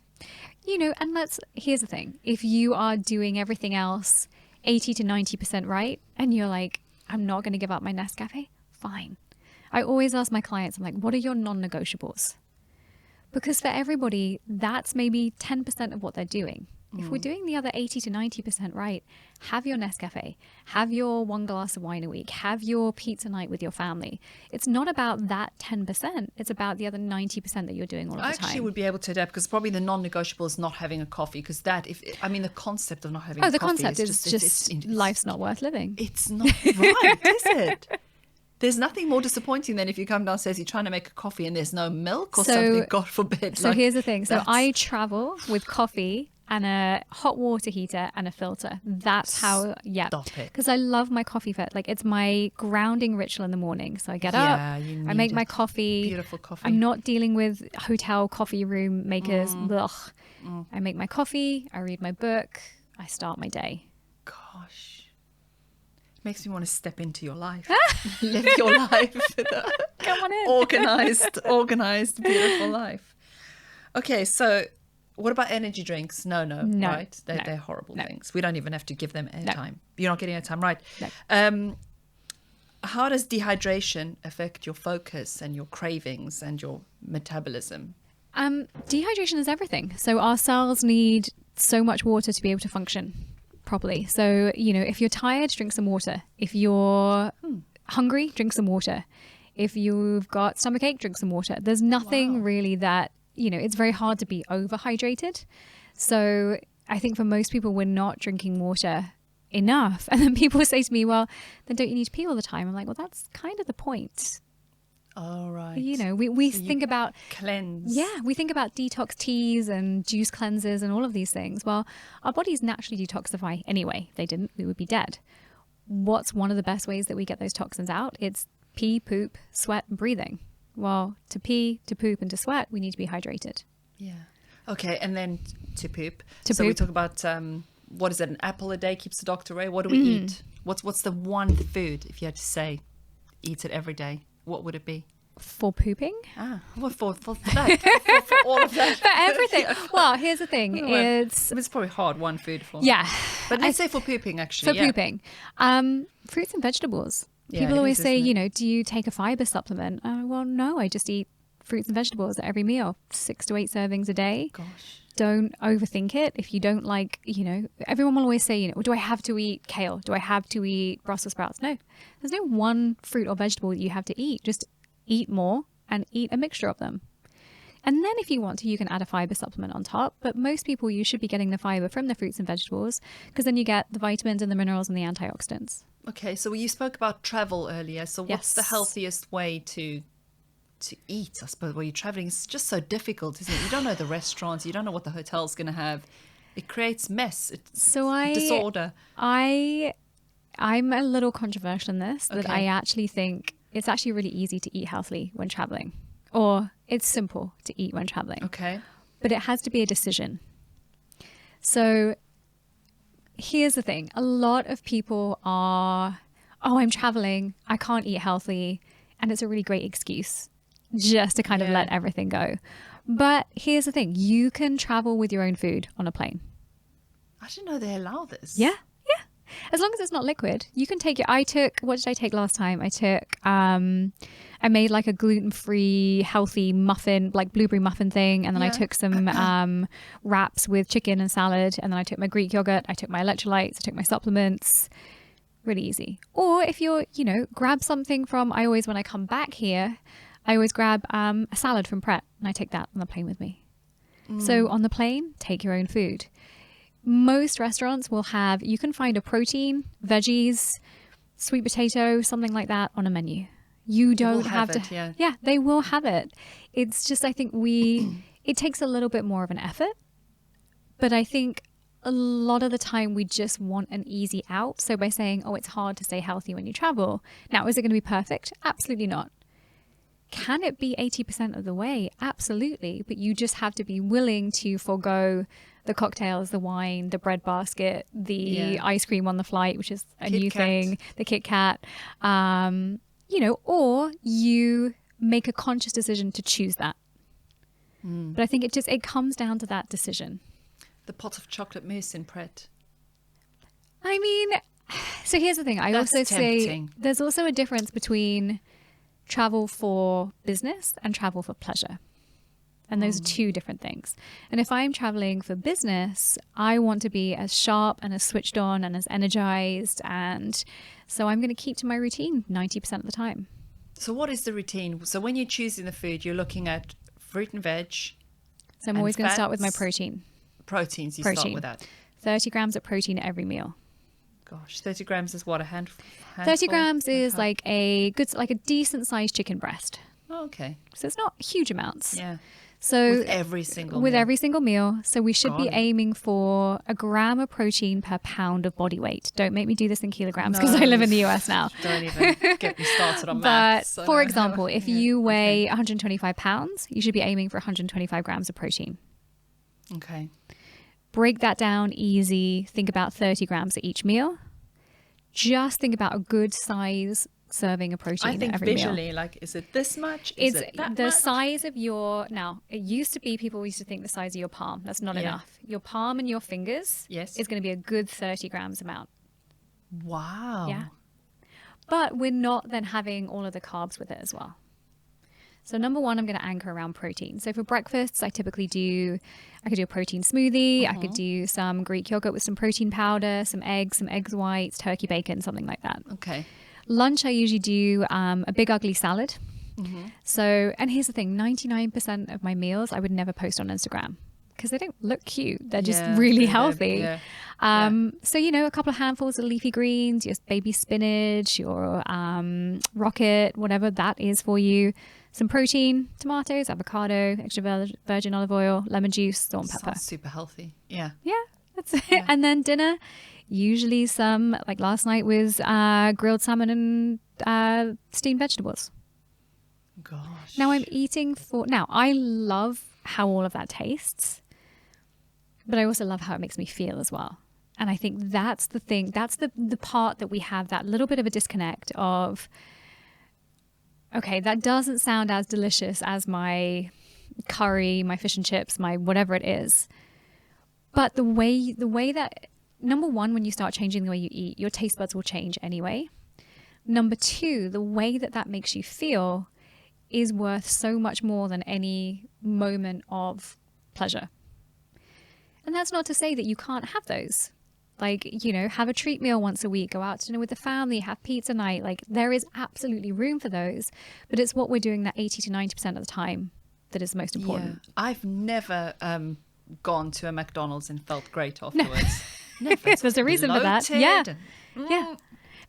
And here's the thing. If you are doing everything else 80 to 90% right, and you're like, I'm not going to give up my Nescafe, fine. I always ask my clients, I'm like, what are your non-negotiables? Because for everybody, that's maybe 10% of what they're doing. If we're doing the other 80 to 90% right, have your Nescafe, have your one glass of wine a week, have your pizza night with your family. It's not about that 10%. It's about the other 90% that you're doing all of the time. I actually would be able to adapt because probably the non-negotiable is not having a coffee because the concept of not having a coffee. The concept is just life's not worth living. It's not right, is it? There's nothing more disappointing than if you come downstairs, you're trying to make a coffee and there's no milk or something, God forbid. So here's the thing. So I travel with coffee and a hot water heater and a filter. That's how, Stop it. Because I love my coffee it's my grounding ritual in the morning. So I get up, I make my coffee. Beautiful coffee. I'm not dealing with hotel coffee room makers. I make my coffee, I read my book, I start my day. Gosh. Makes me want to step into your life. Live your life. Come on in. Organized, beautiful life. Okay, so what about energy drinks? No, right? They're horrible things. We don't even have to give them airtime. No. You're not getting airtime, right? No. How does dehydration affect your focus and your cravings and your metabolism? Dehydration is everything. So our cells need so much water to be able to function properly. So, if you're tired, drink some water. If you're hungry, drink some water. If you've got stomachache, drink some water. There's nothing really that, it's very hard to be overhydrated. So I think for most people, we're not drinking water enough. And then people say to me, well, then don't you need to pee all the time? I'm like, well, that's kind of the point. Oh, right. You know, we So you think about cleanse. Yeah, we think about detox teas and juice cleansers and all of these things. Well, our bodies naturally detoxify anyway. If they didn't, we would be dead. What's one of the best ways that we get those toxins out? It's pee, poop, sweat, and breathing. Well, to pee, to poop, and to sweat, we need to be hydrated. Yeah. Okay, and then to poop. To so we poop. talk about what is it? An apple a day keeps the doctor away. What do we eat? What's the one food, if you had to say, eat it every day? What would it be? For pooping? What for that? for all of that. For everything. Well, here's the thing. It's probably hard, one food for. Yeah. But let's say for pooping, actually. For pooping. Fruits and vegetables. Yeah, People it always is, say, isn't it? you know, do you take a fiber supplement? Well, no, I just eat fruits and vegetables at every meal, 6 to 8 servings a day. Gosh. Don't overthink it. If you don't like, you know, everyone will always say, you know, do I have to eat kale? Do I have to eat Brussels sprouts? No, there's no one fruit or vegetable that you have to eat. Just eat more and eat a mixture of them. And then if you want to, you can add a fiber supplement on top. But most people, you should be getting the fiber from the fruits and vegetables, because then you get the vitamins and the minerals and the antioxidants. Okay, so you spoke about travel earlier. So what's the Yes. healthiest way to eat, I suppose, while you're traveling? It's just so difficult, isn't it? You don't know the restaurants. You don't know what the hotel's going to have. It creates mess. It's disorder. I'm a little controversial in this, that Okay. I actually think it's actually really easy to eat healthily when traveling, or it's simple to eat when traveling. Okay. But it has to be a decision. So here's the thing. A lot of people are, oh, I'm traveling, I can't eat healthy. And it's a really great excuse just to kind of let everything go. But here's the thing. You can travel with your own food on a plane. I didn't know they allow this. Yeah. As long as it's not liquid, you can take it. What did I take last time? I made like a gluten-free, healthy muffin, like blueberry muffin thing. And then I took some wraps with chicken and salad. And then I took my Greek yogurt. I took my electrolytes. I took my supplements. Really easy. Or if you're, you know, grab something from, when I come back here, I always grab a salad from Pret and I take that on the plane with me. So on the plane, take your own food. Most restaurants will have, you can find a protein, veggies, sweet potato, something like that on a menu. You don't have to. Yeah, they will have it. It's just, I think it takes a little bit more of an effort. But I think a lot of the time we just want an easy out. So by saying, oh, it's hard to stay healthy when you travel. Now, is it going to be perfect? Absolutely not. Can it be 80% of the way? Absolutely. But you just have to be willing to forego the cocktails, the wine, the bread basket, the ice cream on the flight, which is a new thing, the Kit Kat, you know, or you make a conscious decision to choose that. But I think it comes down to that decision. The pot of chocolate mousse in Pret. I mean, so here's the thing. I That's also say tempting. there's also a difference between travel for business and travel for pleasure. And those are two different things. And if I'm traveling for business, I want to be as sharp and as switched on and as energized. And so I'm going to keep to my routine 90% of the time. So what is the routine? So when you're choosing the food, you're looking at fruit and veg. So I'm always going to start with my protein. Proteins, start with that. 30 grams of protein every meal. Gosh, 30 grams is what, a handful? 30 grams is like a decent sized chicken breast. Oh, okay. So it's not huge amounts. Yeah. So with every single meal. So we should be aiming for a gram of protein per pound of body weight. Don't make me do this in kilograms because I live in the US now. Don't even get me started on But maths. for example, if you weigh 125 pounds, you should be aiming for 125 grams of protein. Okay. Break that down easy. Think about 30 grams at each meal. Just think about a good size serving of protein I think every visually, meal. like, is it this much? It's Is it that the much? size of your, now it used to be people used to think the size of your palm. That's not enough. Your palm and your fingers is going to be a good 30 grams amount. Wow. Yeah. But we're not then having all of the carbs with it as well. So number one, I'm going to anchor around protein. So for breakfasts, I could do a protein smoothie. I could do some Greek yogurt with some protein powder, some eggs whites, turkey bacon, something like that. Okay. Lunch, I usually do a big ugly salad. So, and here's the thing, 99% of my meals I would never post on Instagram because they don't look cute. They're just really healthy. So, a couple of handfuls of leafy greens, your baby spinach, your rocket, whatever that is for you. Some protein, tomatoes, avocado, extra virgin olive oil, lemon juice, salt and pepper. Sounds super healthy. Yeah. Yeah, that's it. Yeah. And then dinner, usually some, like last night was grilled salmon and steamed vegetables. Gosh. Now now I love how all of that tastes, but I also love how it makes me feel as well. And I think that's the thing, that's the part that we have that little bit of a disconnect of, okay, that doesn't sound as delicious as my curry, my fish and chips, my whatever it is. But the way that, number one, when you start changing the way you eat, your taste buds will change anyway. Number two, the way that makes you feel is worth so much more than any moment of pleasure. And that's not to say that you can't have those. Like, have a treat meal once a week, go out to dinner with the family, have pizza night. Like, there is absolutely room for those, but it's what we're doing that 80 to 90% of the time that is most important. Yeah. I've never gone to a McDonald's and felt great afterwards. Never. There's a reason for that. Yeah. Yeah.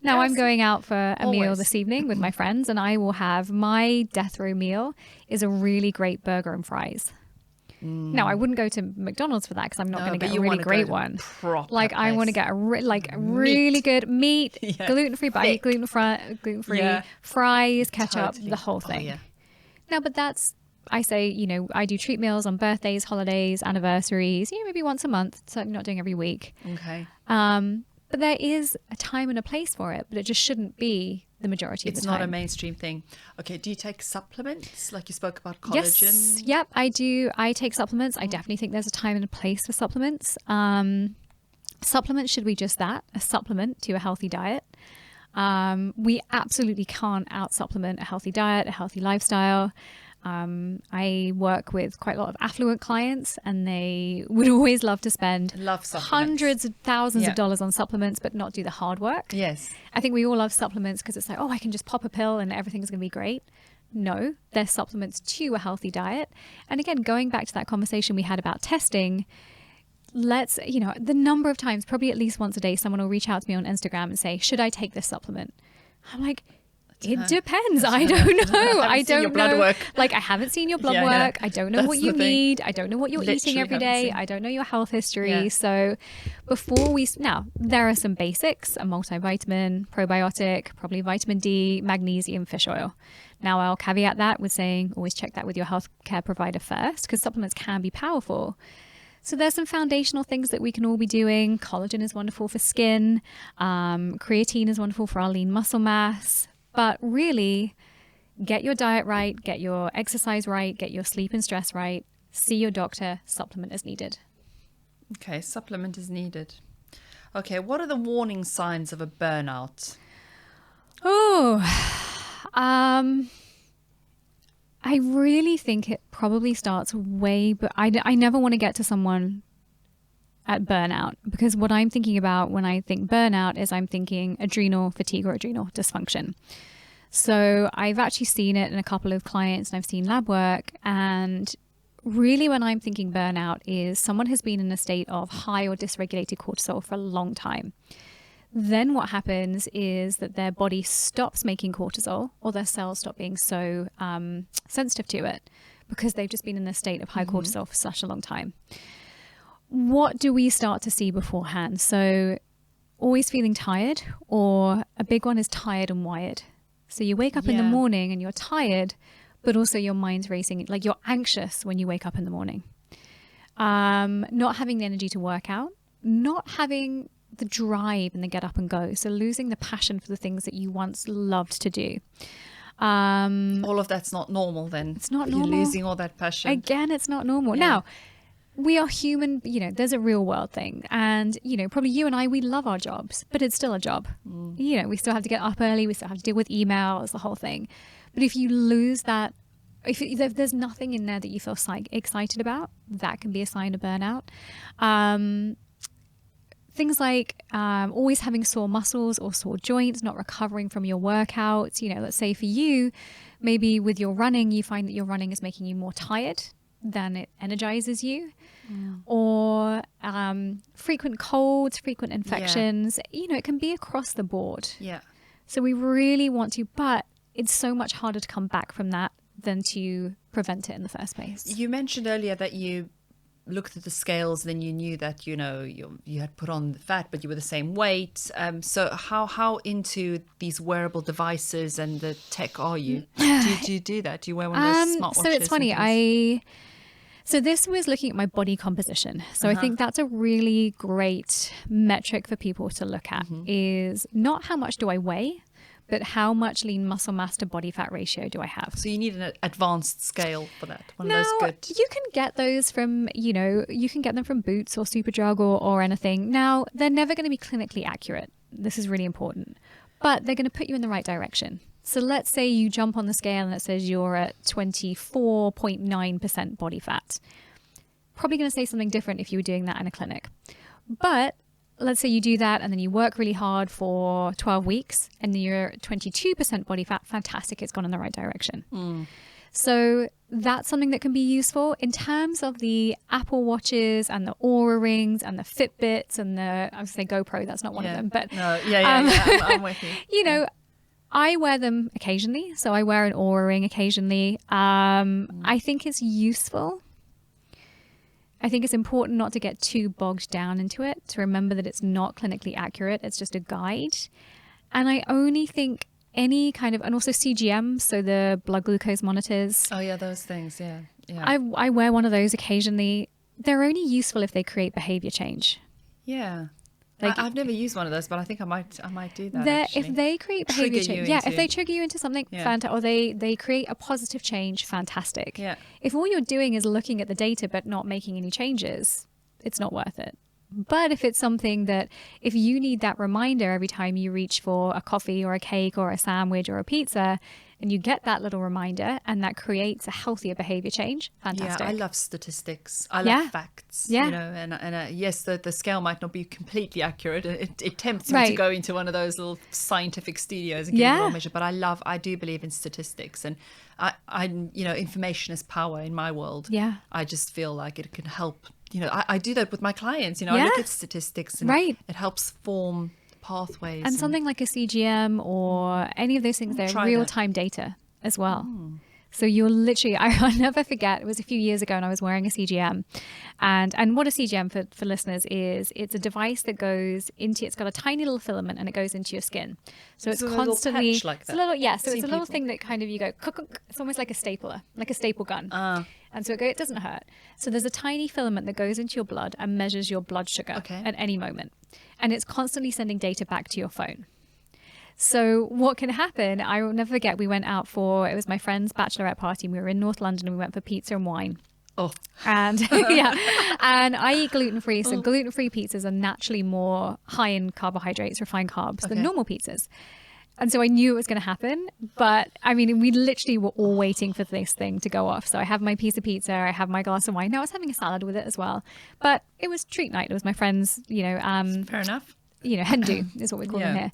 Now I'm going out for a meal this evening with my friends, and I will have my death row meal is a really great burger and fries. Now, I wouldn't go to McDonald's for that because I'm not going to get a really great one. Like, I want to get a really good meat, gluten-free, but I eat gluten-free, fries, ketchup, the whole thing. Oh, yeah. Now, but I say, I do treat meals on birthdays, holidays, anniversaries, maybe once a month, so I'm not doing every week. Okay. But there is a time and a place for it, but it just shouldn't be the majority of the time. It's not a mainstream thing. Okay, do you take supplements? Like you spoke about collagen? Yes, yep, I do. I take supplements. I definitely think there's a time and a place for supplements. Supplements should be just that, a supplement to a healthy diet. We absolutely can't out-supplement a healthy diet, a healthy lifestyle. I work with quite a lot of affluent clients, and they would always love to spend hundreds of thousands of dollars on supplements, but not do the hard work. Yes. I think we all love supplements because it's like, I can just pop a pill and everything's going to be great. No, they're supplements to a healthy diet. And again, going back to that conversation we had about testing, the number of times, probably at least once a day, someone will reach out to me on Instagram and say, should I take this supplement? I'm like, it depends. I don't know. I don't know. Blood work. Like, I haven't seen your blood work. I don't know what you need. I don't know what you're eating every day. I don't know your health history. Yeah. So now there are some basics, a multivitamin, probiotic, probably vitamin D, magnesium, fish oil. Now I'll caveat that with saying, always check that with your healthcare provider first, because supplements can be powerful. So there's some foundational things that we can all be doing. Collagen is wonderful for skin. Creatine is wonderful for our lean muscle mass. But really, get your diet right, get your exercise right, get your sleep and stress right, see your doctor, supplement is needed. Okay, supplement is needed. Okay, what are the warning signs of a burnout? I really think it probably starts but I never want to get to someone at burnout, because what I'm thinking about when I think burnout is I'm thinking adrenal fatigue or adrenal dysfunction. So I've actually seen it in a couple of clients, and I've seen lab work, and really when I'm thinking burnout is someone has been in a state of high or dysregulated cortisol for a long time. Then what happens is that their body stops making cortisol, or their cells stop being so sensitive to it, because they've just been in a state of high cortisol for such a long time. What do we start to see beforehand? So always feeling tired, or a big one is tired and wired. So you wake up in the morning and you're tired, but also your mind's racing, like you're anxious when you wake up in the morning. Not having the energy to work out, not having the drive and the get up and go. So losing the passion for the things that you once loved to do. All of that's not normal then. It's not normal. You're losing all that passion. Again, it's not normal. Yeah. Now, we are human, there's a real world thing. And, probably you and I, we love our jobs, but it's still a job. We still have to get up early. We still have to deal with emails, the whole thing. But if you lose that, if there's nothing in there that you feel excited about, that can be a sign of burnout. Things like always having sore muscles or sore joints, not recovering from your workouts. Let's say for you, maybe with your running, you find that your running is making you more tired then it energizes you. Or frequent colds, frequent infections, it can be across the board. Yeah. So we really want to, but it's so much harder to come back from that than to prevent it in the first place. You mentioned earlier that you looked at the scales, then you knew that, you had put on the fat, but you were the same weight. So how into these wearable devices and the tech are you? Do you do that? Do you wear one of those smartwatches? So it's funny. So this was looking at my body composition. So I think that's a really great metric for people to look at is not how much do I weigh, but how much lean muscle mass to body fat ratio do I have? So you need an advanced scale for that. One of those good. You can get those from, you can get them from Boots or Superdrug or anything. Now, they're never going to be clinically accurate. This is really important. But they're going to put you in the right direction. So let's say you jump on the scale and it says you're at 24.9% body fat. Probably going to say something different if you were doing that in a clinic. But let's say you do that and then you work really hard for 12 weeks and you're 22% body fat. Fantastic. It's gone in the right direction. So that's something that can be useful in terms of the Apple Watches and the Oura Rings and the Fitbits and the, I would say GoPro. That's not one of them, but no, I'm with you. I wear them occasionally. So I wear an Oura Ring occasionally. I think it's useful. I think it's important not to get too bogged down into it, to remember that it's not clinically accurate. It's just a guide. And I only think any kind of, and also CGM, so the blood glucose monitors. Oh yeah, those things, yeah. I wear one of those occasionally. They're only useful if they create behavior change. Yeah. I've never used one of those, but I think I might do that. If they create behavior change, if they trigger you into something, fantastic, or they create a positive change, fantastic. Yeah. If all you're doing is looking at the data but not making any changes, it's not worth it. But if it's something that, if you need that reminder every time you reach for a coffee or a cake or a sandwich or a pizza, and you get that little reminder and that creates a healthier behavior change, fantastic. Yeah, I love statistics. I love facts. Yeah. And yes, the scale might not be completely accurate. It tempts me to go into one of those little scientific studios and get a raw measure. But I do believe in statistics, and I information is power in my world. Yeah. I just feel like it can help. I do that with my clients. I look at statistics, and it helps form pathways. And something like a CGM or any of those things, they're real-time data as well. So you're literally, I'll never forget, it was a few years ago and I was wearing a CGM. And what a CGM for listeners is, it's a device that goes into, it's got a tiny little filament and it goes into your skin. So it's constantly, little patch like that. It's a little thing that kind of you go, it's almost like a stapler, like a staple gun. And so it doesn't hurt. So there's a tiny filament that goes into your blood and measures your blood sugar at any moment. And it's constantly sending data back to your phone. So what can happen, I will never forget, we went out for, it was my friend's bachelorette party, and we were in North London and we went for pizza and wine. Oh. And and I eat gluten-free, so gluten-free pizzas are naturally more high in carbohydrates, refined carbs than normal pizzas. And so I knew it was going to happen, but I mean, we literally were all waiting for this thing to go off. So I have my piece of pizza, I have my glass of wine. Now I was having a salad with it as well, but it was treat night. It was my friend's, fair enough. Hen do is what we call them here.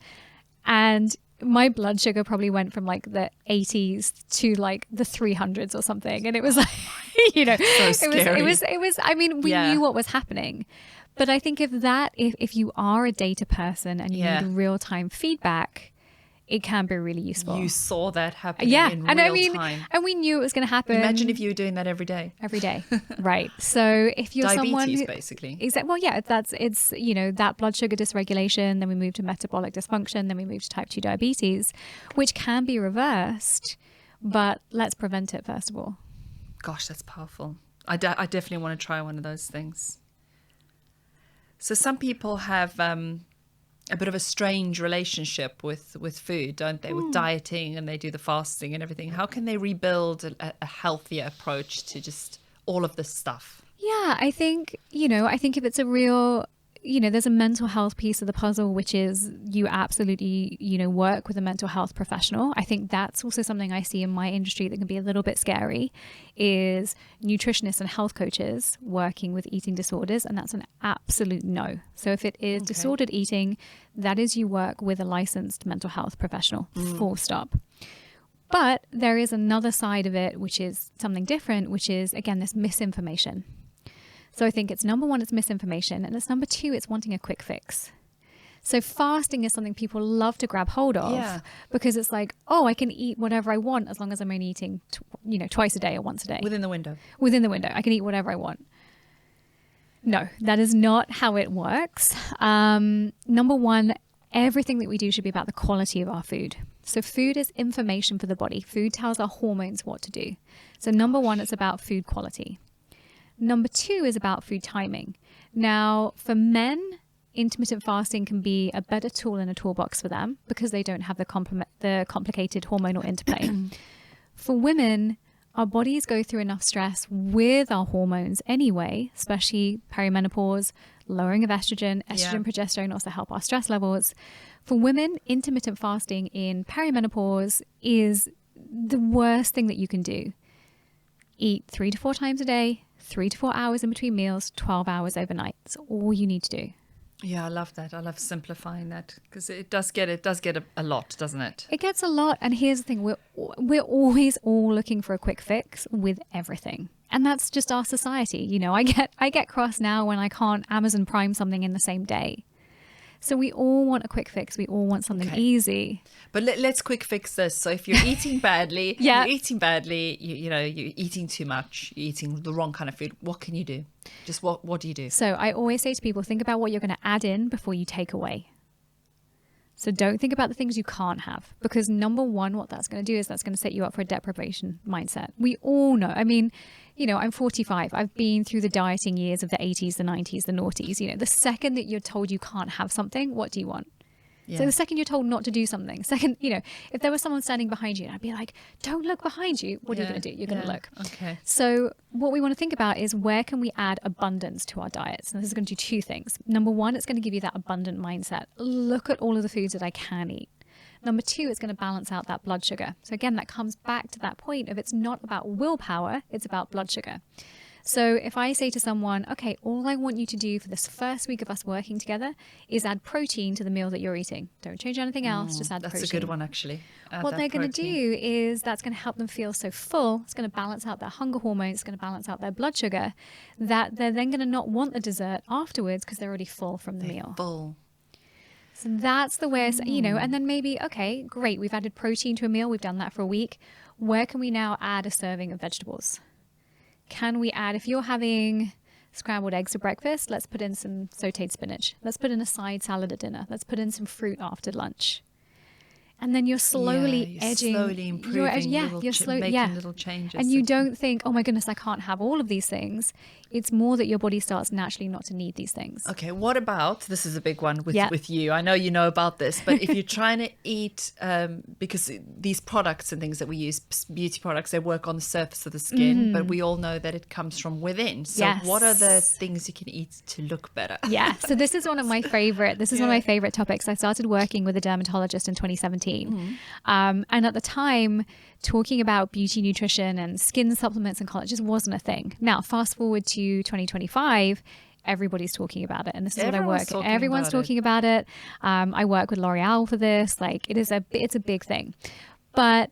And my blood sugar probably went from like the 80s to like the 300s or something. And it was like, so scary. it was, I mean, we knew what was happening. But I think if you are a data person and you need real-time feedback, it can be really useful. You saw that happening in real time. And we knew it was going to happen. Imagine if you were doing that every day. Every day. Right. So if you're someone diabetes, basically. Exactly. Well, yeah, it's that blood sugar dysregulation, then we move to metabolic dysfunction, then we move to type 2 diabetes, which can be reversed, but let's prevent it first of all. Gosh, that's powerful. I definitely want to try one of those things. So some people have a bit of a strange relationship with food, don't they? With dieting, and they do the fasting and everything. How can they rebuild a healthier approach to just all of this stuff? Yeah, I think if it's a real, there's a mental health piece of the puzzle, which is you absolutely, work with a mental health professional. I think that's also something I see in my industry that can be a little bit scary, is nutritionists and health coaches working with eating disorders. And that's an absolute no. So if it is disordered eating, that is, you work with a licensed mental health professional, full stop. But there is another side of it, which is something different, which is, again, this misinformation. So I think it's number one, it's misinformation. And it's number two, it's wanting a quick fix. So fasting is something people love to grab hold of because it's like, oh, I can eat whatever I want as long as I'm only eating, twice a day or once a day. Within the window. Within the window. I can eat whatever I want. No, that is not how it works. Number one, everything that we do should be about the quality of our food. So food is information for the body. Food tells our hormones what to do. So number one, it's about food quality. Number two is about food timing. Now, for men, intermittent fasting can be a better tool in a toolbox for them because they don't have the complicated hormonal interplay. For women, our bodies go through enough stress with our hormones anyway, especially perimenopause, lowering of estrogen, progesterone also help our stress levels. For women, intermittent fasting in perimenopause is the worst thing that you can do. Eat 3 to 4 times a day, 3 to 4 hours in between meals, 12 hours overnight. That's all you need to do. Yeah, I love that. I love simplifying that because it does get a lot, doesn't it? It gets a lot. And here's the thing. We're always all looking for a quick fix with everything. And that's just our society. I get cross now when I can't Amazon Prime something in the same day. So we all want a quick fix. We all want something easy. But let's quick fix this. So if you're eating badly, you're eating too much, you're eating the wrong kind of food, what can you do? Just what do you do? So I always say to people, think about what you're going to add in before you take away. So don't think about the things you can't have, because number one, what that's going to do is that's going to set you up for a deprivation mindset. We all know. I mean, I'm 45. I've been through the dieting years of the 80s, the 90s, the noughties. The second that you're told you can't have something, what do you want? Yeah. So the second you're told not to do something, if there was someone standing behind you, I'd be like, don't look behind you. What are you going to do? You're going to look. Okay. So what we want to think about is where can we add abundance to our diets? And this is going to do 2 things. Number one, it's going to give you that abundant mindset. Look at all of the foods that I can eat. Number two, it's going to balance out that blood sugar. So again, that comes back to that point of it's not about willpower, it's about blood sugar. So if I say to someone, okay, all I want you to do for this first week of us working together is add protein to the meal that you're eating. Don't change anything else, just add protein. That's a good one, actually. What they're going to do is that's going to help them feel so full. It's going to balance out their hunger hormones. It's going to balance out their blood sugar, that they're then going to not want the dessert afterwards because they're already full from the meal. Full. So that's the way, and then maybe, okay, great. We've added protein to a meal. We've done that for a week. Where can we now add a serving of vegetables? Can we add, if you're having scrambled eggs for breakfast, let's put in some sauteed spinach. Let's put in a side salad at dinner. Let's put in some fruit after lunch. And then you're slowly edging. Slowly improving. Making little changes. And you don't think, oh my goodness, I can't have all of these things. It's more that your body starts naturally not to need these things. Okay, what about, this is a big one with you. I know you know about this, but if you're trying to eat, because these products and things that we use, beauty products, they work on the surface of the skin, but we all know that it comes from within. So what are the things you can eat to look better? Yeah, so this is one of my favorite, one of my favorite topics. I started working with a dermatologist in 2017. And at the time, talking about beauty nutrition and skin supplements and collagen just wasn't a thing. Now, fast forward to 2025, everybody's talking about it. And this is what I work. Everyone's talking about it. I work with L'Oreal for this. It's a big thing. But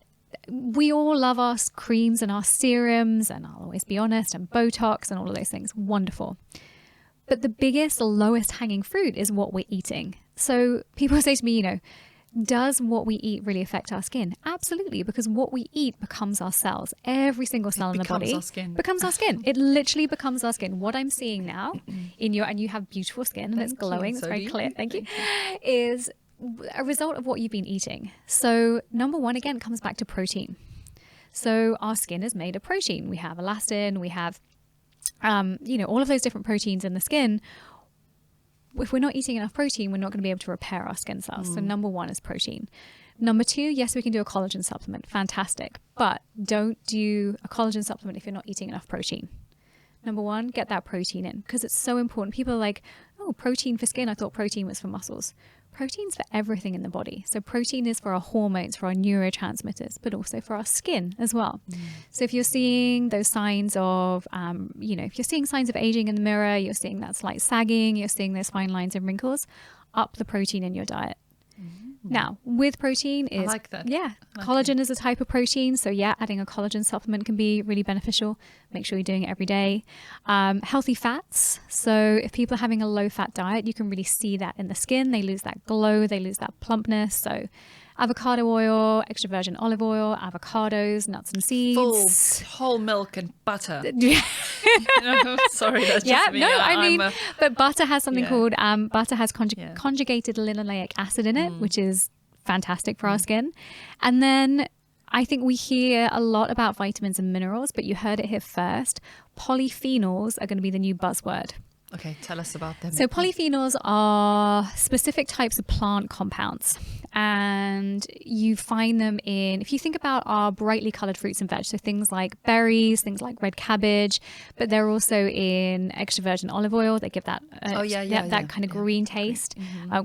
we all love our creams and our serums, and I'll always be honest, and Botox and all of those things. Wonderful. But the biggest, lowest hanging fruit is what we're eating. So people say to me, does what we eat really affect our skin? Absolutely, because what we eat becomes our cells. Every single cell in the body becomes our skin. It literally becomes our skin. What I'm seeing now in and you have beautiful skin and it's glowing, it's very clear, thank you, is a result of what you've been eating. So number one, again, comes back to protein. So our skin is made of protein. We have elastin, we have, all of those different proteins in the skin. If we're not eating enough protein, we're not going to be able to repair our skin cells. So number one is protein. Number two, yes, we can do a collagen supplement. Fantastic. But don't do a collagen supplement if you're not eating enough protein. Number one, get that protein in because it's so important. People are like, oh, protein for skin. I thought protein was for muscles. Protein's for everything in the body. So protein is for our hormones, for our neurotransmitters, but also for our skin as well. So if you're seeing those signs of, if you're seeing signs of aging in the mirror, you're seeing that slight sagging, you're seeing those fine lines and wrinkles, up the protein in your diet. Now, with protein is... I like that. Yeah. Collagen is a type of protein. So yeah, adding a collagen supplement can be really beneficial. Make sure you're doing it every day. Healthy fats. So if people are having a low-fat diet, you can really see that in the skin. They lose that glow. They lose that plumpness. So avocado oil, extra virgin olive oil, avocados, nuts and seeds. Full whole milk and butter. Yeah. Sorry, that's Yeah, just me. no, I mean, but butter has something Yeah. called, butter has conjugated linoleic acid in it, which is fantastic for our skin. And then I think we hear a lot about vitamins and minerals, but you heard it here first. Polyphenols are going to be the new buzzword. Okay, tell us about them. So polyphenols are specific types of plant compounds, and you find them in, if you think about our brightly colored fruits and veg, so things like berries, things like red cabbage, but they're also in extra virgin olive oil. They give that that kind of green taste,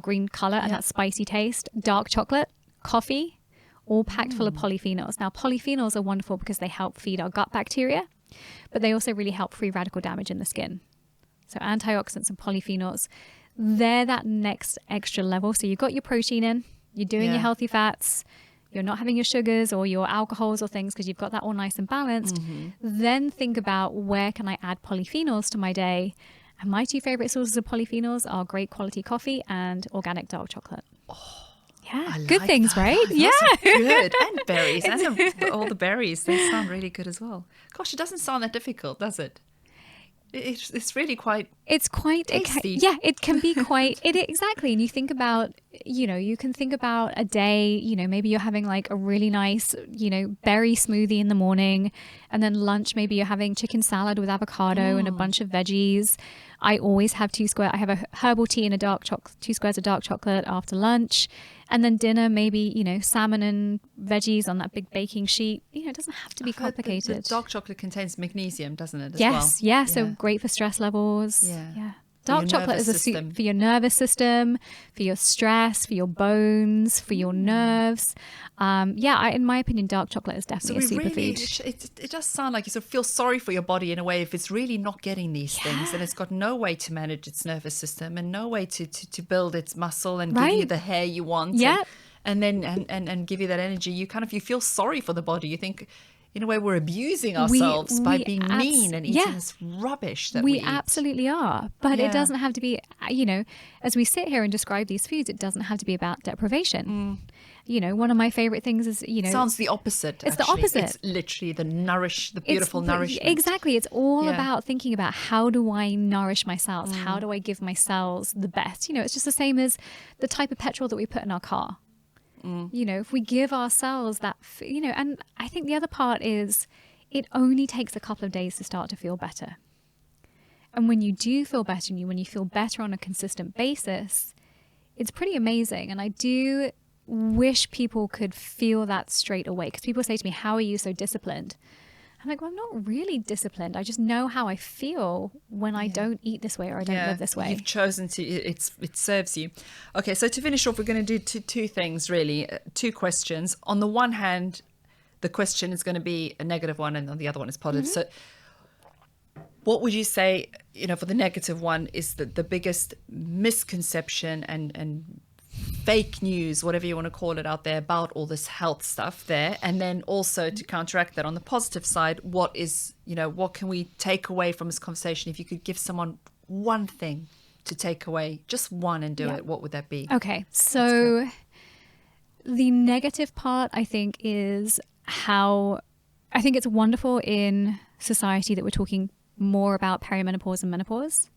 green color, and that spicy taste. Dark chocolate, coffee, all packed full of polyphenols. Now, polyphenols are wonderful because they help feed our gut bacteria, but they also really help free radical damage in the skin. So antioxidants and polyphenols, they're that next extra level. So you've got your protein in, you're doing your healthy fats, you're not having your sugars or your alcohols or things because you've got that all nice and balanced. Then think about, where can I add polyphenols to my day? And my two favorite sources of polyphenols are great quality coffee and organic dark chocolate. Yeah, good like things, that. right? Oh, those are good. And berries. And all the berries. They sound really good as well. Gosh, it doesn't sound that difficult, does it? It's really quite... It's quite tasty. It can be quite exactly. And you think about, you can think about a day, maybe you're having like a really nice, berry smoothie in the morning, and then lunch maybe you're having chicken salad with avocado and a bunch of veggies. I always have I have a herbal tea and a dark chocolate, 2 squares of dark chocolate after lunch. And then dinner, maybe, salmon and veggies on that big baking sheet. It doesn't have to be complicated. The dark chocolate contains magnesium, doesn't it, as yes, well? Yeah, so great for stress levels. Yeah. Dark chocolate is a soup for your nervous system, for your stress, for your bones, for your nerves. In my opinion, dark chocolate is definitely a superfood. It does sound like you sort of feel sorry for your body in a way if it's really not getting these things, and it's got no way to manage its nervous system and no way to build its muscle and give you the hair you want. And then and give you that energy. You feel sorry for the body. You think, in a way, we're abusing ourselves by being mean and eating this rubbish that we eat. Absolutely are. But it doesn't have to be, as we sit here and describe these foods, it doesn't have to be about deprivation. One of my favorite things is, Sounds the opposite. It's the opposite. It's literally the beautiful nourishment. Exactly. It's all about thinking about, how do I nourish my cells? How do I give my cells the best? It's just the same as the type of petrol that we put in our car. If we give ourselves that, and I think the other part is, it only takes a couple of days to start to feel better. And when you do feel better, and when you feel better on a consistent basis, it's pretty amazing. And I do wish people could feel that straight away, because people say to me, how are you so disciplined? I'm like, well, I'm not really disciplined. I just know how I feel when I don't eat this way or I don't live this way. You've chosen to, it serves you. Okay, so to finish off, we're going to do two things, really. 2 questions. On the one hand, the question is going to be a negative one, and on the other one is positive. So what would you say, for the negative one, is the biggest misconception and fake news, whatever you want to call it, out there about all this health stuff there? And then also, to counteract that, on the positive side, what can we take away from this conversation? If you could give someone one thing to take away, just one, and do it, what would that be? Okay, so the negative part, I think, is how I think it's wonderful in society that we're talking more about perimenopause and menopause.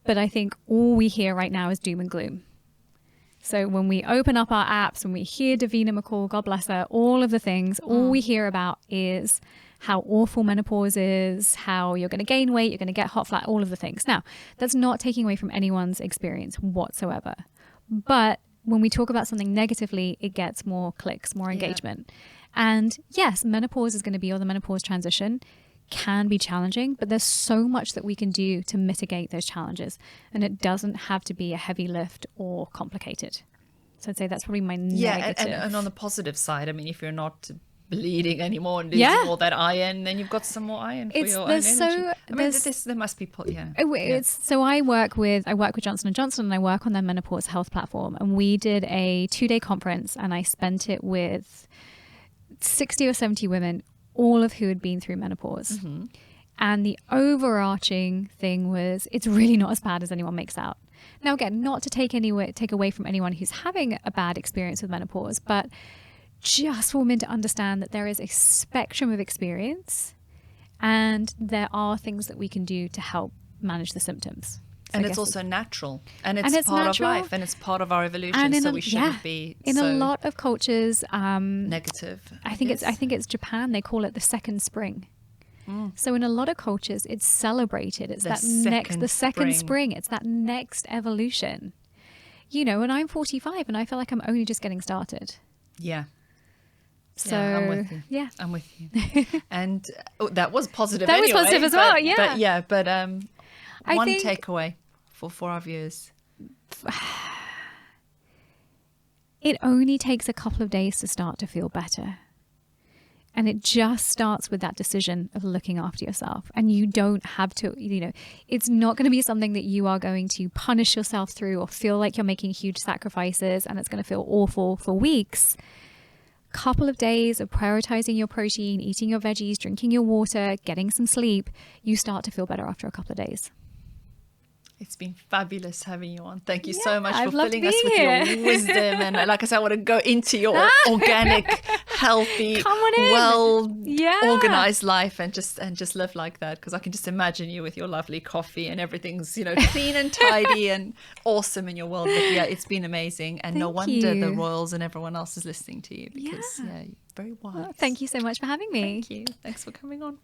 But I think all we hear right now is doom and gloom. So when we open up our apps, when we hear Davina McCall, God bless her, all of the things, all we hear about is how awful menopause is, how you're going to gain weight, you're going to get hot flat, all of the things. Now, that's not taking away from anyone's experience whatsoever. But when we talk about something negatively, it gets more clicks, more engagement. And yes, menopause is going to be, or the menopause transition can be challenging, but there's so much that we can do to mitigate those challenges, and it doesn't have to be a heavy lift or complicated. So I'd say that's probably my negative. And on the positive side, I mean, if you're not bleeding anymore and losing all that iron, then you've got some more iron for your own energy. There must be, So I work with Johnson & Johnson, and I work on their menopause health platform, and we did a 2-day conference, and I spent it with 60 or 70 women, all of who had been through menopause. Mm-hmm. And the overarching thing was, it's really not as bad as anyone makes out. Now, again, not to take away from anyone who's having a bad experience with menopause, but just for women to understand that there is a spectrum of experience and there are things that we can do to help manage the symptoms. And it's also natural, and it's part natural. Of life, and it's part of our evolution. So we shouldn't be in a lot of cultures negative. I think it's Japan. They call it the second spring. So in a lot of cultures, it's celebrated. It's the second spring. It's that next evolution. You know, and I'm 45, and I feel like I'm only just getting started. Yeah. So I'm with you. Yeah, I'm with you. And that was positive. That was positive as well. Yeah. But one takeaway for our viewers. It only takes a couple of days to start to feel better. And it just starts with that decision of looking after yourself. And you don't have to, it's not going to be something that you are going to punish yourself through or feel like you're making huge sacrifices and it's going to feel awful for weeks. Couple of days of prioritizing your protein, eating your veggies, drinking your water, getting some sleep, you start to feel better after a couple of days. It's been fabulous having you on. Thank you so much for filling us with here. your wisdom. And like I said, I want to go into your organic, healthy, organized life and just live like that. Because I can just imagine you with your lovely coffee and everything's, clean and tidy and awesome in your world. But yeah, it's been amazing. And no wonder the royals and everyone else is listening to you because you're very wise. Well, thank you so much for having me. Thank you. Thanks for coming on.